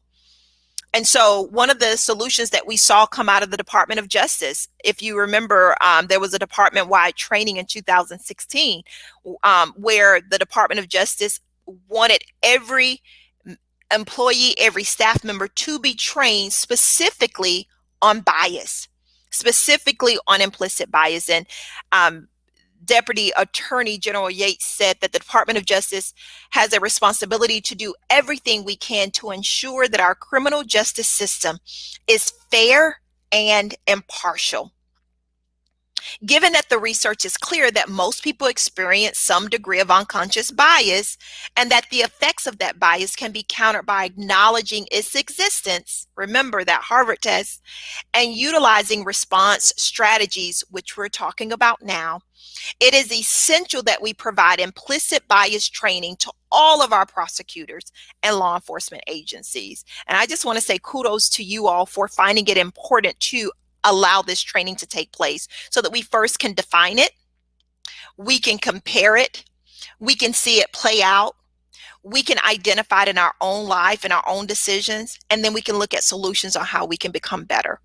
A: And so one of the solutions that we saw come out of the Department of Justice, if you remember, there was a department-wide training in 2016 where the Department of Justice wanted every employee, every staff member to be trained specifically on bias, specifically on implicit bias. And Deputy Attorney General Yates said that the Department of Justice has a responsibility to do everything we can to ensure that our criminal justice system is fair and impartial. Given that the research is clear that most people experience some degree of unconscious bias and that the effects of that bias can be countered by acknowledging its existence, remember that Harvard test, and utilizing response strategies, which we're talking about now, it is essential that we provide implicit bias training to all of our prosecutors and law enforcement agencies. And I just want to say kudos to you all for finding it important to allow this training to take place so that we first can define it, we can compare it, we can see it play out, we can identify it in our own life and our own decisions, and then we can look at solutions on how we can become better.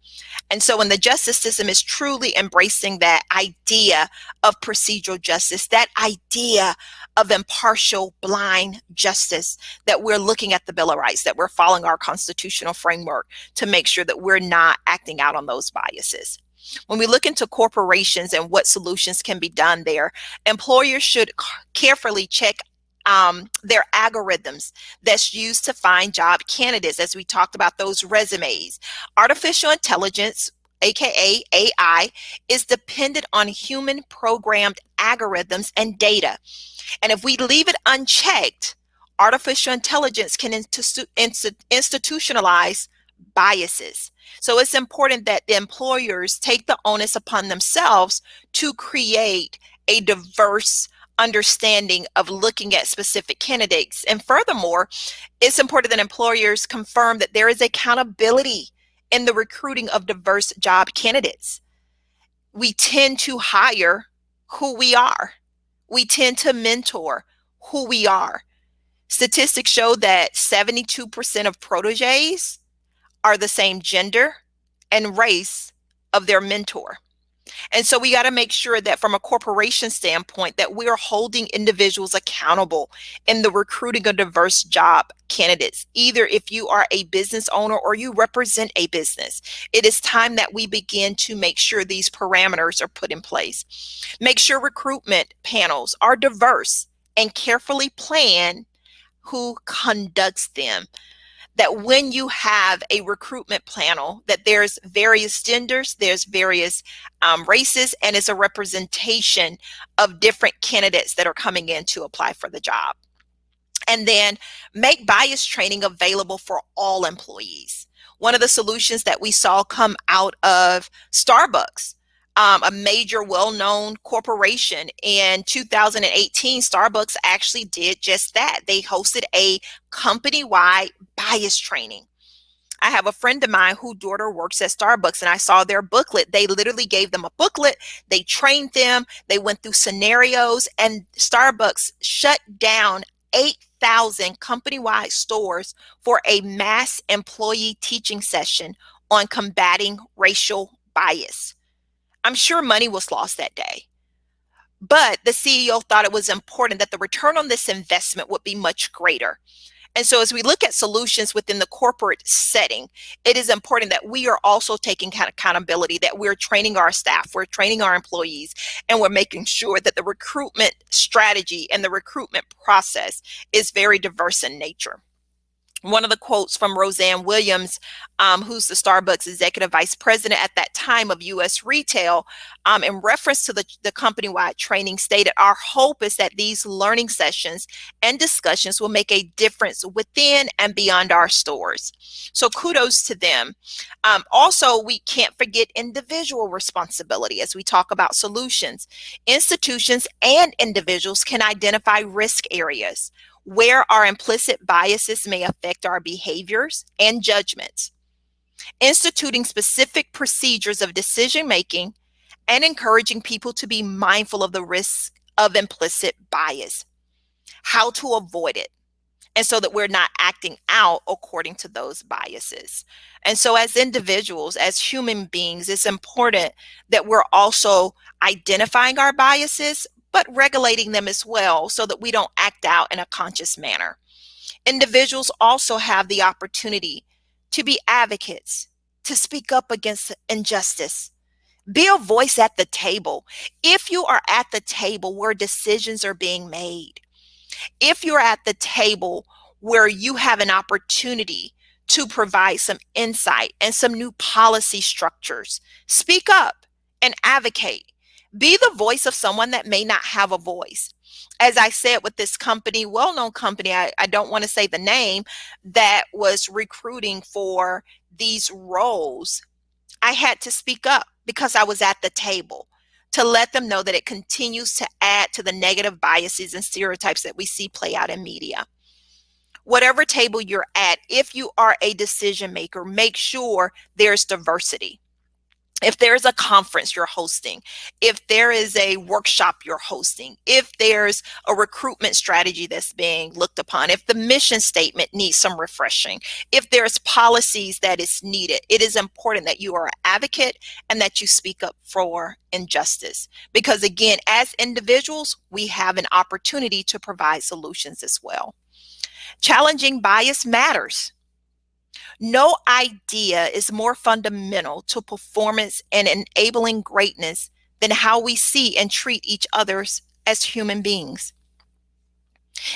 A: And so when the justice system is truly embracing that idea of procedural justice, that idea of impartial, blind justice, that we're looking at the Bill of Rights, that we're following our constitutional framework to make sure that we're not acting out on those biases. When we look into corporations and what solutions can be done there, employers should carefully check their algorithms that's used to find job candidates, as we talked about those resumes. Artificial intelligence, aka AI, is dependent on human programmed algorithms and data. And if we leave it unchecked, artificial intelligence can institutionalize biases. So it's important that the employers take the onus upon themselves to create a diverse understanding of looking at specific candidates. And furthermore, it's important that employers confirm that there is accountability in the recruiting of diverse job candidates. We tend to hire who we are. We tend to mentor who we are. Statistics show that 72% of proteges are the same gender and race of their mentor. And so we got to make sure that from a corporation standpoint that we are holding individuals accountable in the recruiting of diverse job candidates. Either if you are a business owner or you represent a business, it is time that we begin to make sure these parameters are put in place. Make sure recruitment panels are diverse and carefully plan who conducts them. That when you have a recruitment panel, that there's various genders, there's various races, and it's a representation of different candidates that are coming in to apply for the job. And then make bias training available for all employees. One of the solutions that we saw come out of Starbucks, a major well-known corporation, in 2018, Starbucks actually did just that. They hosted a company-wide bias training. I have a friend of mine whose daughter works at Starbucks, and I saw their booklet. They literally gave them a booklet. They trained them. They went through scenarios, and Starbucks shut down 8,000 company-wide stores for a mass employee teaching session on combating racial bias. I'm sure money was lost that day, but the CEO thought it was important that the return on this investment would be much greater. And so as we look at solutions within the corporate setting, it is important that we are also taking accountability, that we're training our staff, we're training our employees, and we're making sure that the recruitment strategy and the recruitment process is very diverse in nature. One of the quotes from Roseanne Williams, who's the Starbucks executive vice president at that time of U.S. retail, in reference to the company-wide training, stated, "Our hope is that these learning sessions and discussions will make a difference within and beyond our stores." So kudos to them. Also, we can't forget individual responsibility as we talk about solutions. Institutions and individuals can identify risk areas where our implicit biases may affect our behaviors and judgments, instituting specific procedures of decision making and encouraging people to be mindful of the risks of implicit bias, how to avoid it, and so that we're not acting out according to those biases. And so as individuals, as human beings, it's important that we're also identifying our biases, but regulating them as well so that we don't act out in a conscious manner. Individuals also have the opportunity to be advocates, to speak up against injustice. Be a voice at the table. If you are at the table where decisions are being made, if you're at the table where you have an opportunity to provide some insight and some new policy structures, speak up and advocate. Be the voice of someone that may not have a voice. As I said with this company, well-known company, I don't want to say the name, that was recruiting for these roles, I had to speak up because I was at the table to let them know that it continues to add to the negative biases and stereotypes that we see play out in media. Whatever table you're at, if you are a decision maker, make sure there's diversity. If there's a conference you're hosting, if there is a workshop you're hosting, if there's a recruitment strategy that's being looked upon, if the mission statement needs some refreshing, if there's policies that is needed, it is important that you are an advocate and that you speak up for injustice. Because again, as individuals, we have an opportunity to provide solutions as well. Challenging bias matters. No idea is more fundamental to performance and enabling greatness than how we see and treat each other as human beings.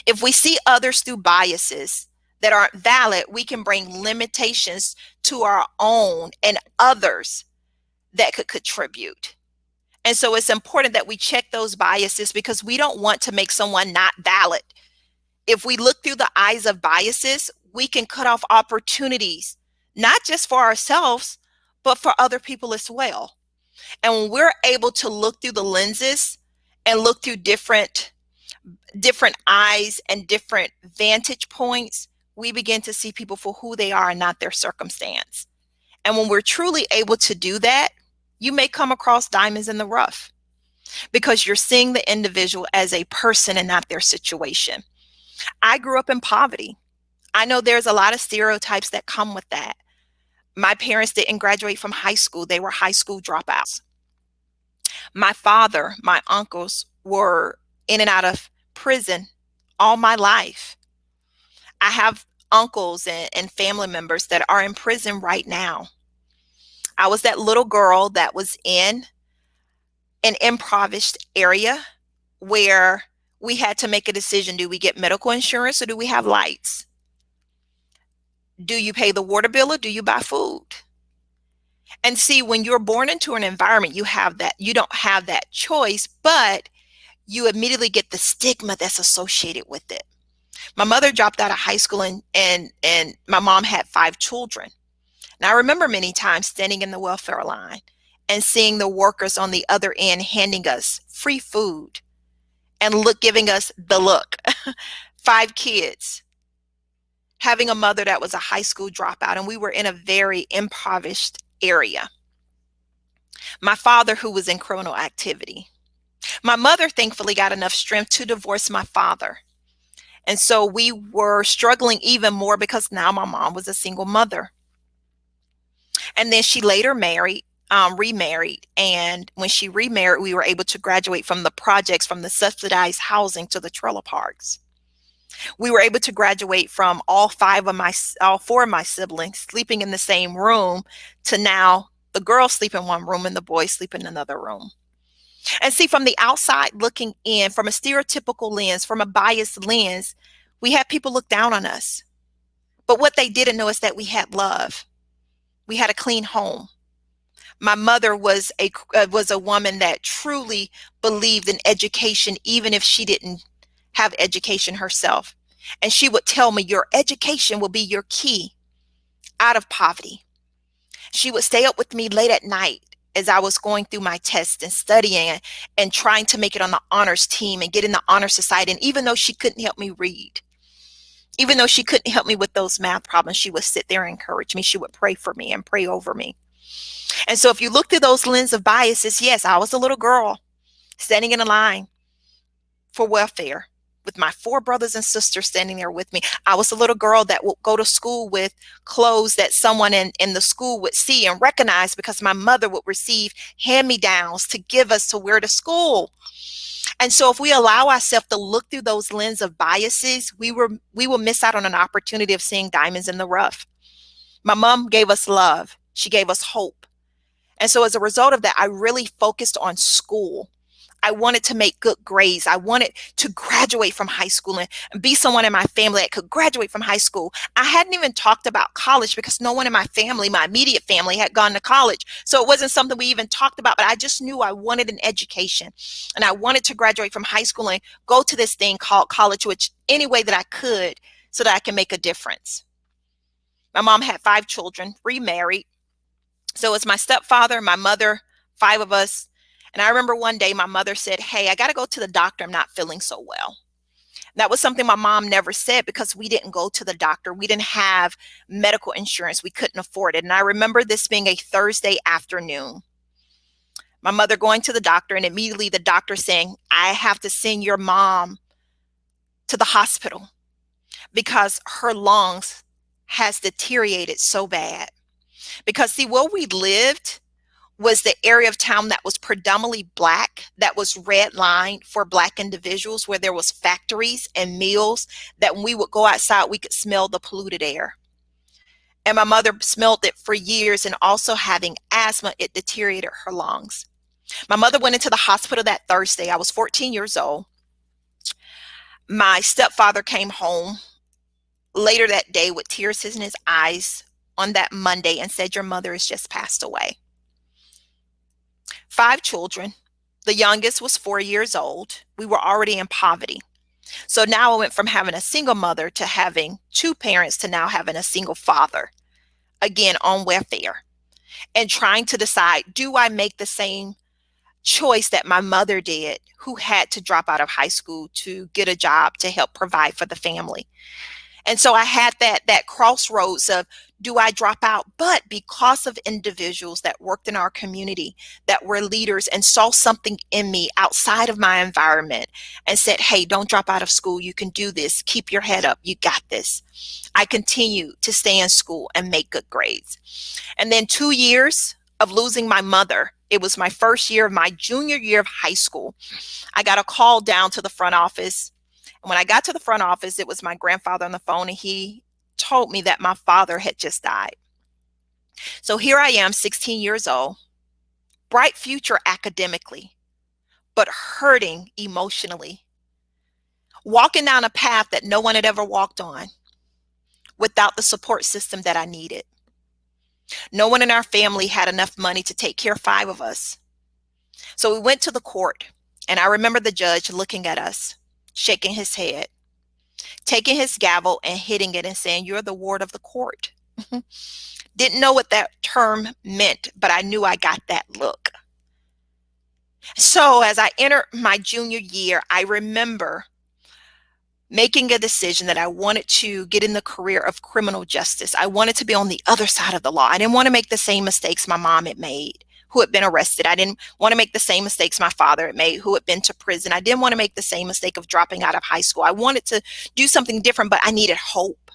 A: If we see others through biases that aren't valid, we can bring limitations to our own and others that could contribute. And so it's important that we check those biases because we don't want to make someone not valid. If we look through the eyes of biases, we can cut off opportunities, not just for ourselves, but for other people as well. And when we're able to look through the lenses and look through different eyes and different vantage points, we begin to see people for who they are and not their circumstance. And when we're truly able to do that, you may come across diamonds in the rough because you're seeing the individual as a person and not their situation. I grew up in poverty. I know there's a lot of stereotypes that come with that. My parents didn't graduate from high school. They were high school dropouts. My father, my uncles were in and out of prison all my life. I have uncles and family members that are in prison right now. I was that little girl that was in an impoverished area where we had to make a decision. Do we get medical insurance or do we have lights? Do you pay the water bill or do you buy food? And see, when you're born into an environment, you don't have that choice, but you immediately get the stigma that's associated with it. My mother dropped out of high school and my mom had 5 children. And I remember many times standing in the welfare line and seeing the workers on the other end handing us free food and giving us the look. 5 kids, having a mother that was a high school dropout, and we were in a very impoverished area. My father, who was in criminal activity. My mother thankfully got enough strength to divorce my father. And so we were struggling even more because now my mom was a single mother. And then she later remarried. And when she remarried, we were able to graduate from the projects, from the subsidized housing to the trailer parks. We were able to graduate from all 4 of my siblings sleeping in the same room to now the girls sleep in one room and the boys sleep in another room. And see, from the outside looking in, from a stereotypical lens, from a biased lens, we had people look down on us. But what they didn't know is that we had love. We had a clean home. My mother was a woman that truly believed in education, even if she didn't have education herself. And she would tell me, your education will be your key out of poverty. She would stay up with me late at night as I was going through my tests and studying and trying to make it on the honors team and get in the honor society. And even though she couldn't help me read, even though she couldn't help me with those math problems, she would sit there and encourage me. She would pray for me and pray over me. And so if you look through those lens of biases, yes, I was a little girl standing in a line for welfare with my 4 brothers and sisters standing there with me. I was a little girl that would go to school with clothes that someone in the school would see and recognize because my mother would receive hand-me-downs to give us to wear to school. And so if we allow ourselves to look through those lens of biases, we will miss out on an opportunity of seeing diamonds in the rough. My mom gave us love. She gave us hope. And so as a result of that, I really focused on school. I wanted to make good grades. I wanted to graduate from high school and be someone in my family that could graduate from high school. I hadn't even talked about college because no one in my family, my immediate family, had gone to college. So it wasn't something we even talked about, but I just knew I wanted an education and I wanted to graduate from high school and go to this thing called college, which any way that I could so that I can make a difference. My mom had 5 children, remarried. So it's my stepfather, my mother, 5 of us. And I remember one day my mother said, "Hey, I got to go to the doctor. I'm not feeling so well." That was something my mom never said because we didn't go to the doctor. We didn't have medical insurance. We couldn't afford it. And I remember this being a Thursday afternoon. My mother going to the doctor and immediately the doctor saying, "I have to send your mom to the hospital because her lungs has deteriorated so bad." Because see, where we lived was the area of town that was predominantly Black, that was redlined for Black individuals, where there was factories and mills that when we would go outside, we could smell the polluted air. And my mother smelled it for years, and also having asthma, it deteriorated her lungs. My mother went into the hospital that Thursday. I was 14 years old. My stepfather came home later that day with tears in his eyes on that Monday and said, "Your mother has just passed away." 5 children. The youngest was 4 years old. We were already in poverty. So now I went from having a single mother to having 2 parents to now having a single father, again on welfare, and trying to decide, do I make the same choice that my mother did, who had to drop out of high school to get a job to help provide for the family? And so I had that crossroads of, do I drop out? But because of individuals that worked in our community that were leaders and saw something in me outside of my environment and said, "Hey, don't drop out of school. You can do this. Keep your head up. You got this." I continued to stay in school and make good grades. And then 2 years of losing my mother. It was my first year of my junior year of high school. I got a call down to the front office. And when I got to the front office, it was my grandfather on the phone, and he told me that my father had just died. So here I am, 16 years old, bright future academically, but hurting emotionally, walking down a path that no one had ever walked on without the support system that I needed. No one in our family had enough money to take care of 5 of us. So we went to the court, and I remember the judge looking at us, shaking his head, taking his gavel and hitting it and saying, "You're the ward of the court." Didn't know what that term meant, but I knew I got that look. So as I entered my junior year, I remember making a decision that I wanted to get in the career of criminal justice. I wanted to be on the other side of the law. I didn't want to make the same mistakes my mom had made, who had been arrested. I didn't want to make the same mistakes my father had made, who had been to prison. I didn't want to make the same mistake of dropping out of high school. I wanted to do something different, but I needed hope.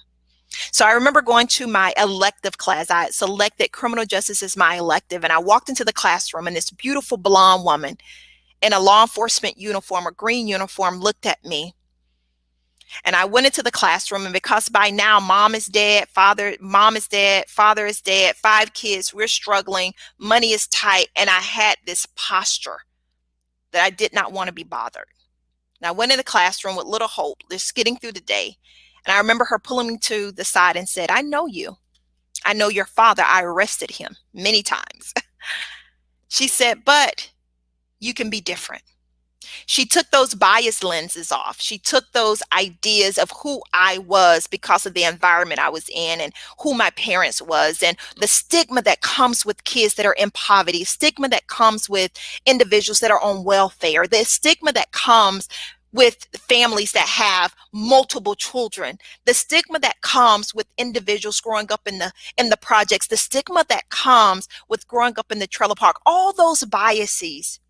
A: So I remember going to my elective class. I had selected criminal justice as my elective, and I walked into the classroom, and this beautiful blonde woman in a law enforcement uniform, a green uniform, looked at me. And I went into the classroom, and because by now mom is dead, father is dead, 5 kids, we're struggling, money is tight, and I had this posture that I did not want to be bothered. And I went in the classroom with little hope, just getting through the day. And I remember her pulling me to the side and said, "I know you. I know your father. I arrested him many times." She said, "But you can be different." She took those bias lenses off. She took those ideas of who I was because of the environment I was in and who my parents was, and the stigma that comes with kids that are in poverty, stigma that comes with individuals that are on welfare, the stigma that comes with families that have multiple children, the stigma that comes with individuals growing up in the projects, the stigma that comes with growing up in the trailer park, all those biases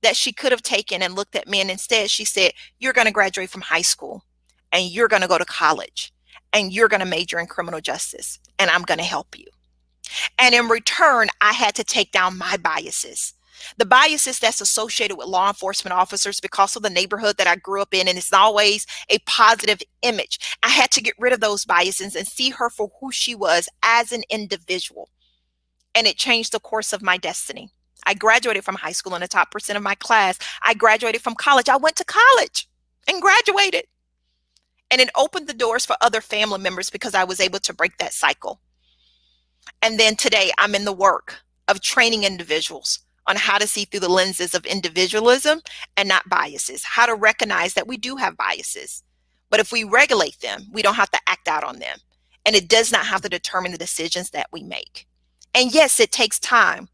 A: that she could have taken and looked at me. And instead she said, "You're going to graduate from high school, and you're going to go to college, and you're going to major in criminal justice, and I'm going to help you." And in return, I had to take down my biases. The biases that's associated with law enforcement officers because of the neighborhood that I grew up in, and it's always a positive image. I had to get rid of those biases and see her for who she was as an individual. And it changed the course of my destiny. I graduated from high school in the top percent of my class. I graduated from college. I went to college and graduated. And it opened the doors for other family members because I was able to break that cycle. And then today I'm in the work of training individuals on how to see through the lenses of individualism and not biases, how to recognize that we do have biases. But if we regulate them, we don't have to act out on them. And it does not have to determine the decisions that we make. And yes, it takes time.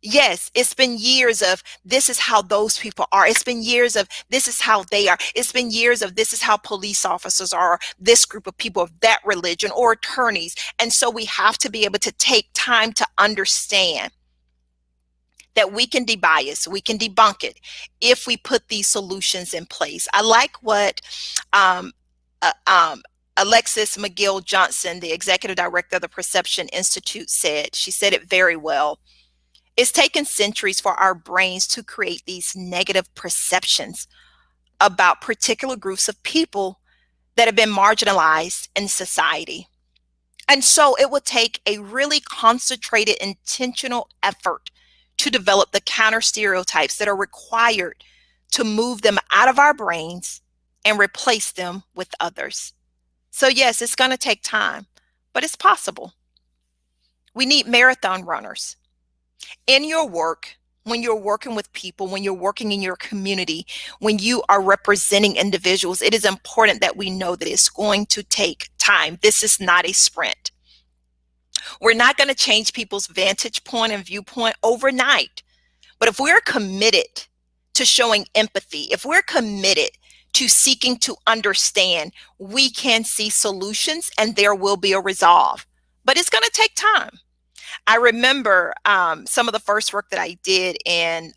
A: Yes, it's been years of this is how those people are. It's been years of this is how they are. It's been years of this is how police officers are, this group of people of that religion, or attorneys. And so we have to be able to take time to understand that we can debias, we can debunk it if we put these solutions in place. I like what Alexis McGill Johnson, the executive director of the Perception Institute, said. She said it very well. It's taken centuries for our brains to create these negative perceptions about particular groups of people that have been marginalized in society. And so it would take a really concentrated, intentional effort to develop the counter stereotypes that are required to move them out of our brains and replace them with others. So yes, it's going to take time, but it's possible. We need marathon runners. In your work, when you're working with people, when you're working in your community, when you are representing individuals, it is important that we know that it's going to take time. This is not a sprint. We're not going to change people's vantage point and viewpoint overnight. But if we're committed to showing empathy, if we're committed to seeking to understand, we can see solutions and there will be a resolve. But it's going to take time. I remember some of the first work that I did in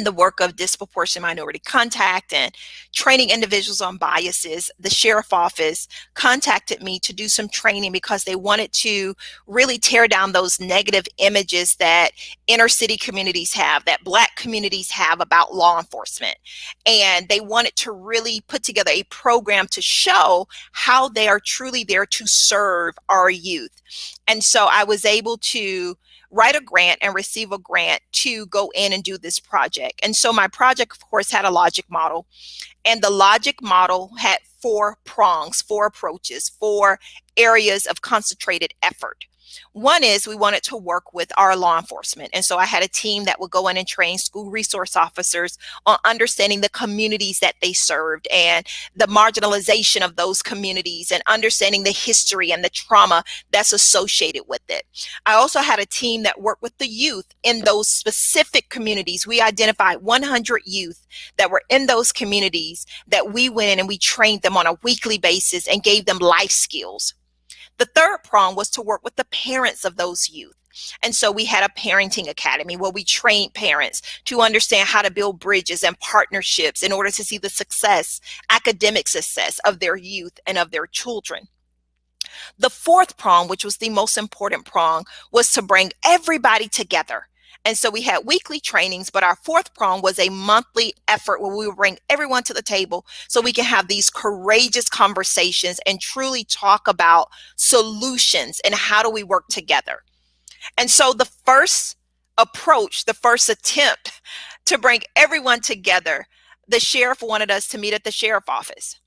A: the work of disproportionate minority contact and training individuals on biases. The sheriff office contacted me to do some training because they wanted to really tear down those negative images that inner city communities have, that Black communities have about law enforcement. And they wanted to really put together a program to show how they are truly there to serve our youth. And so I was able to write a grant and receive a grant to go in and do this project. And so my project, of course, had a logic model, and the logic model had 4 prongs, 4 approaches, 4 areas of concentrated effort. One is we wanted to work with our law enforcement. And so I had a team that would go in and train school resource officers on understanding the communities that they served and the marginalization of those communities and understanding the history and the trauma that's associated with it. I also had a team that worked with the youth in those specific communities. We identified 100 youth that were in those communities that we went in and we trained them on a weekly basis and gave them life skills. The third prong was to work with the parents of those youth. And so we had a parenting academy where we trained parents to understand how to build bridges and partnerships in order to see the success, academic success of their youth and of their children. The fourth prong, which was the most important prong, was to bring everybody together. And so we had weekly trainings, but our fourth prong was a monthly effort where we would bring everyone to the table so we can have these courageous conversations and truly talk about solutions and how do we work together. And so the first approach, the first attempt to bring everyone together, the sheriff wanted us to meet at the sheriff office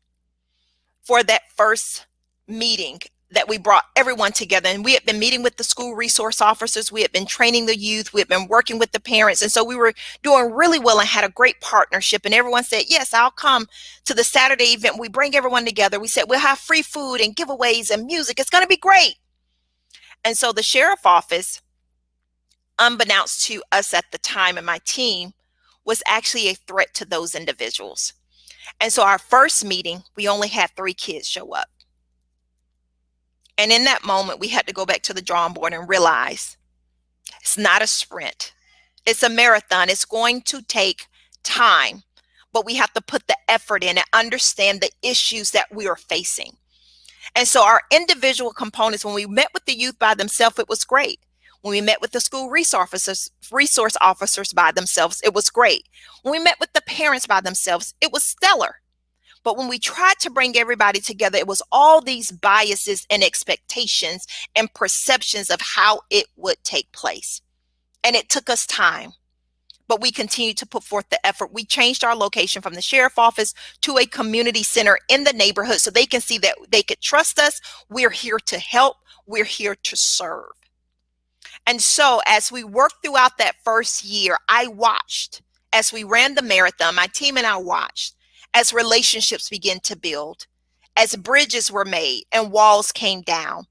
A: for that first meeting that we brought everyone together. And we had been meeting with the school resource officers. We had been training the youth. We had been working with the parents. And so we were doing really well and had a great partnership. And everyone said, yes, I'll come to the Saturday event. We bring everyone together. We said, we'll have free food and giveaways and music. It's going to be great. And so the sheriff office, unbeknownst to us at the time and my team, was actually a threat to those individuals. And so our first meeting, we only had 3 kids show up. And in that moment, we had to go back to the drawing board and realize it's not a sprint. It's a marathon. It's going to take time, but we have to put the effort in and understand the issues that we are facing. And so our individual components, when we met with the youth by themselves, it was great. When we met with the school resource officers by themselves, it was great. When we met with the parents by themselves, it was stellar. But when we tried to bring everybody together, it was all these biases and expectations and perceptions of how it would take place. And it took us time, but we continued to put forth the effort. We changed our location from the sheriff office to a community center in the neighborhood so they can see that they could trust us. We're here to help. We're here to serve. And so as we worked throughout that first year, I watched as we ran the marathon, my team and I watched as relationships began to build, as bridges were made and walls came down.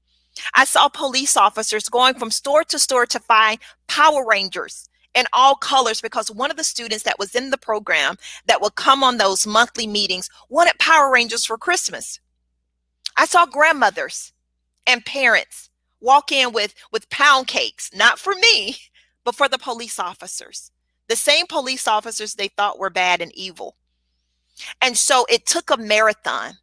A: I saw police officers going from store to find Power Rangers in all colors because one of the students that was in the program that would come on those monthly meetings wanted Power Rangers for Christmas. I saw grandmothers and parents walk in with pound cakes, not for me, but for the police officers, the same police officers they thought were bad and evil. And so it took a marathon.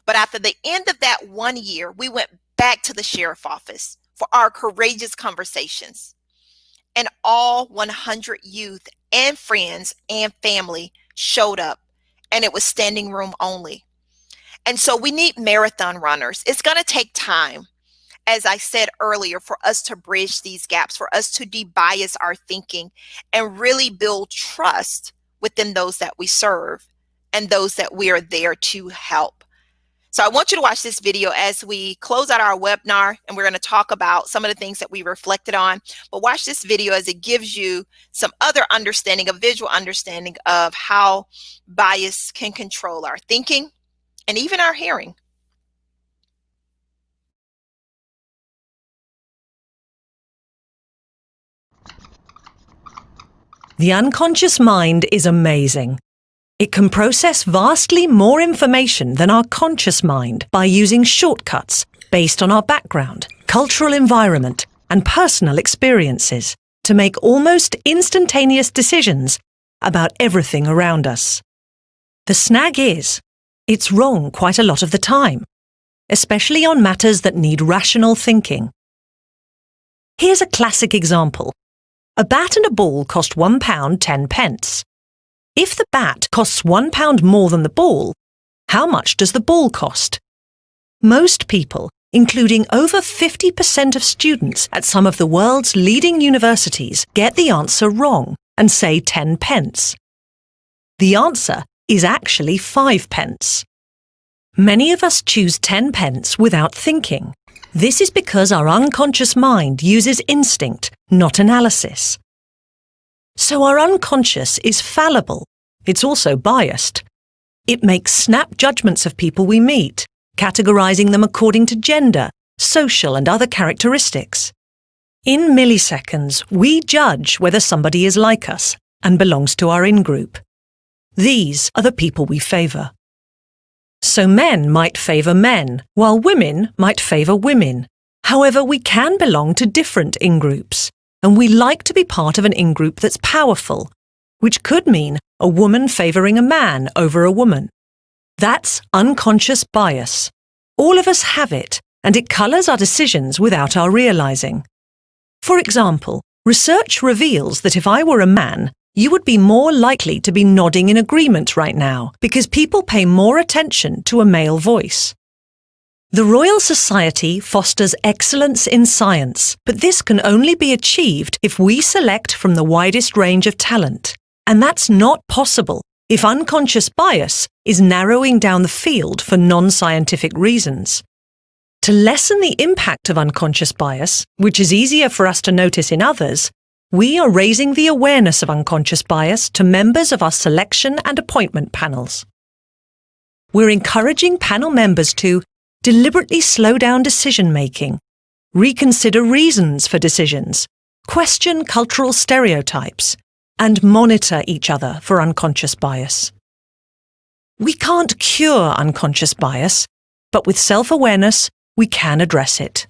A: But after the end of that 1 year, we went back to the sheriff office for our courageous conversations. And all 100 youth and friends and family showed up, and it was standing room only. And so we need marathon runners. It's going to take time, as I said earlier, for us to bridge these gaps, for us to debias our thinking and really build trust within those that we serve. and those that we are there to help. So I want you to watch this video as we close out our webinar, and we're going to talk about some of the things that we reflected on. But watch this video as it gives you some other understanding, a visual understanding of how bias can control our thinking and even our hearing.
C: The unconscious mind is amazing. It can process vastly more information than our conscious mind by using shortcuts based on our background, cultural environment, and personal experiences to make almost instantaneous decisions about everything around us. The snag is, it's wrong quite a lot of the time, especially on matters that need rational thinking. Here's a classic example. A bat and a ball cost £1 10 pence. If the bat costs £1 more than the ball, how much does the ball cost? Most people, including over 50% of students at some of the world's leading universities, get the answer wrong and say 10 pence. The answer is actually 5 pence. Many of us choose 10 pence without thinking. This is because our unconscious mind uses instinct, not analysis. So our unconscious is fallible. It's also biased. It makes snap judgments of people we meet, categorizing them according to gender, social and other characteristics. In milliseconds, we judge whether somebody is like us and belongs to our in-group. These are the people we favor. So men might favor men, while women might favor women. However, we can belong to different in-groups, and we like to be part of an in-group that's powerful, which could mean a woman favoring a man over a woman. That's unconscious bias. All of us have it, and it colors our decisions without our realizing. For example, research reveals that if I were a man, you would be more likely to be nodding in agreement right now, because people pay more attention to a male voice. The Royal Society fosters excellence in science, but this can only be achieved if we select from the widest range of talent. And that's not possible if unconscious bias is narrowing down the field for non-scientific reasons. To lessen the impact of unconscious bias, which is easier for us to notice in others, we are raising the awareness of unconscious bias to members of our selection and appointment panels. We're encouraging panel members to deliberately slow down decision-making, reconsider reasons for decisions, question cultural stereotypes, and monitor each other for unconscious bias. We can't cure unconscious bias, but with self-awareness, we can address it.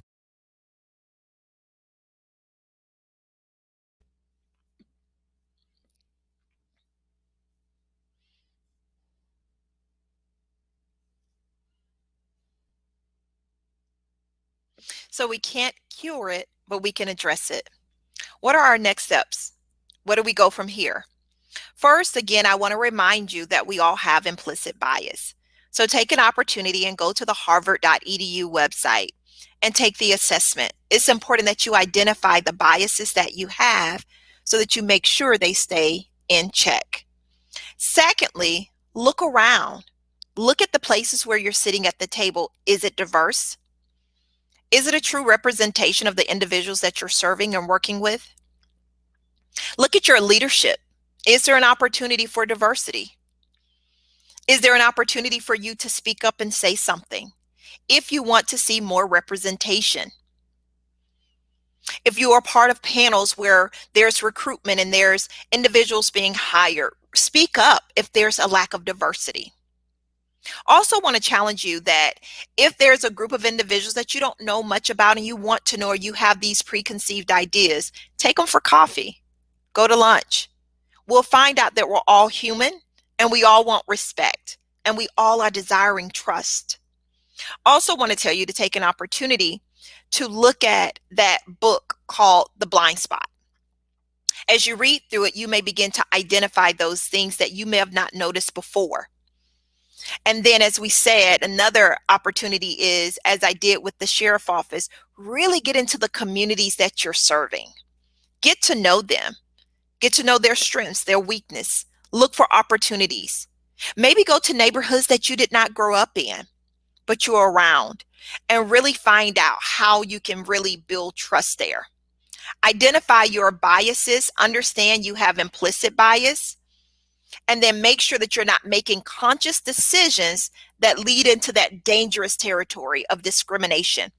A: So we can't cure it, but we can address it. What are our next steps? Where do we go from here? First, again, I want to remind you that we all have implicit bias. So take an opportunity and go to the harvard.edu website and take the assessment. It's important that you identify the biases that you have so that you make sure they stay in check. Secondly, look around. Look at the places where you're sitting at the table. Is it diverse? Is it a true representation of the individuals that you're serving and working with? Look at your leadership. Is there an opportunity for diversity? Is there an opportunity for you to speak up and say something if you want to see more representation? If you are part of panels where there's recruitment and there's individuals being hired, speak up if there's a lack of diversity. Also want to challenge you that if there's a group of individuals that you don't know much about and you want to know, or you have these preconceived ideas, take them for coffee, go to lunch. We'll find out that we're all human and we all want respect and we all are desiring trust. Also want to tell you to take an opportunity to look at that book called The Blind Spot. As you read through it, you may begin to identify those things that you may have not noticed before. And then, as we said, another opportunity is, as I did with the sheriff office, really get into the communities that you're serving. Get to know them. Get to know their strengths, their weakness. Look for opportunities. Maybe go to neighborhoods that you did not grow up in, but you're around, and really find out how you can really build trust there. Identify your biases, understand you have implicit bias, and then make sure that you're not making conscious decisions that lead into that dangerous territory of discrimination,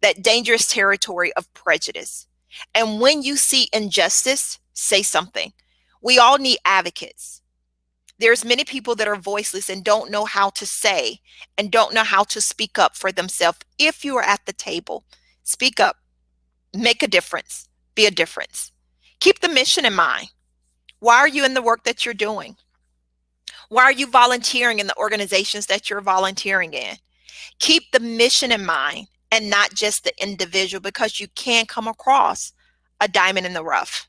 A: that dangerous territory of prejudice. And when you see injustice, say something. We all need advocates. There's many people that are voiceless and don't know how to say and don't know how to speak up for themselves. If you are at the table, speak up, make a difference, be a difference. Keep the mission in mind. Why are you in the work that you're doing? Why are you volunteering in the organizations that you're volunteering in? Keep the mission in mind and not just the individual, because you can come across a diamond in the rough.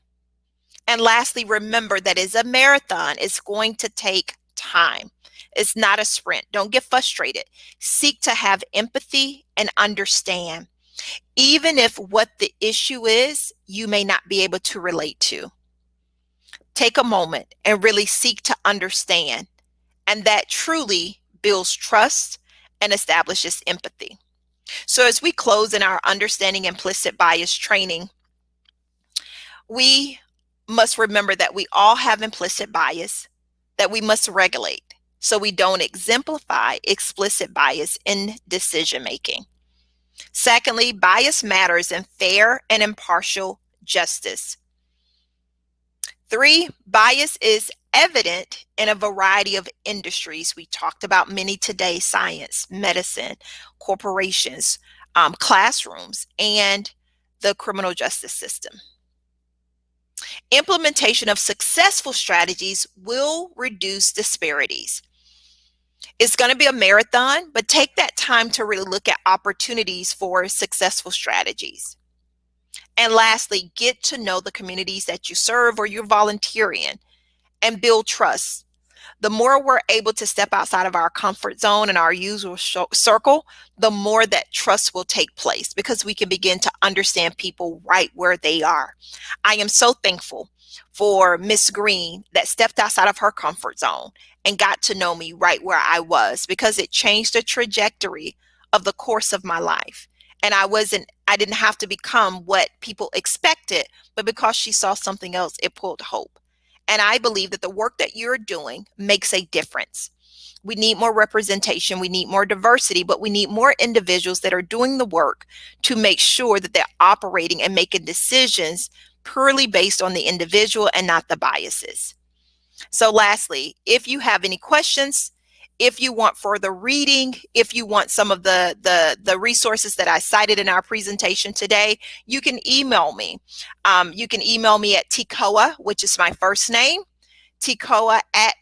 A: And lastly, remember that it's a marathon. It's going to take time. It's not a sprint. Don't get frustrated. Seek to have empathy and understand, even if what the issue is, you may not be able to relate to. Take a moment and really seek to understand. And that truly builds trust and establishes empathy. So as we close in our understanding implicit bias training, we must remember that we all have implicit bias that we must regulate so we don't exemplify explicit bias in decision making. Secondly, bias matters in fair and impartial justice. 3, bias is evident in a variety of industries. We talked about many today: science, medicine, corporations, classrooms, and the criminal justice system. Implementation of successful strategies will reduce disparities. It's going to be a marathon, but take that time to really look at opportunities for successful strategies. And lastly, get to know the communities that you serve or you volunteer in and build trust. The more we're able to step outside of our comfort zone and our usual circle, the more that trust will take place, because we can begin to understand people right where they are. I am so thankful for Miss Green that stepped outside of her comfort zone and got to know me right where I was, because it changed the trajectory of the course of my life. And I didn't have to become what people expected, but because she saw something else, it pulled hope. And I believe that the work that you're doing makes a difference. We need more representation, we need more diversity, but we need more individuals that are doing the work to make sure that they're operating and making decisions purely based on the individual and not the biases. So lastly, if you have any questions, if you want further reading, if you want some of the resources that I cited in our presentation today, you can email me. You can email me at Tekoa, which is my first name, Tekoa at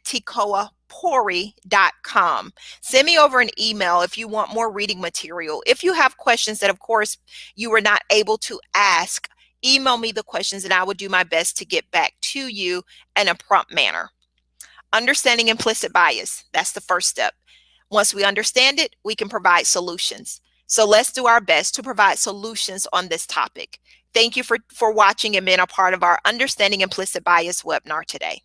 A: Pouerie.com. Send me over an email if you want more reading material. If you have questions that, of course, you were not able to ask, email me the questions and I will do my best to get back to you in a prompt manner. Understanding implicit bias, that's the first step. Once we understand it, we can provide solutions. So let's do our best to provide solutions on this topic. Thank you for watching and being a part of our Understanding Implicit Bias webinar today.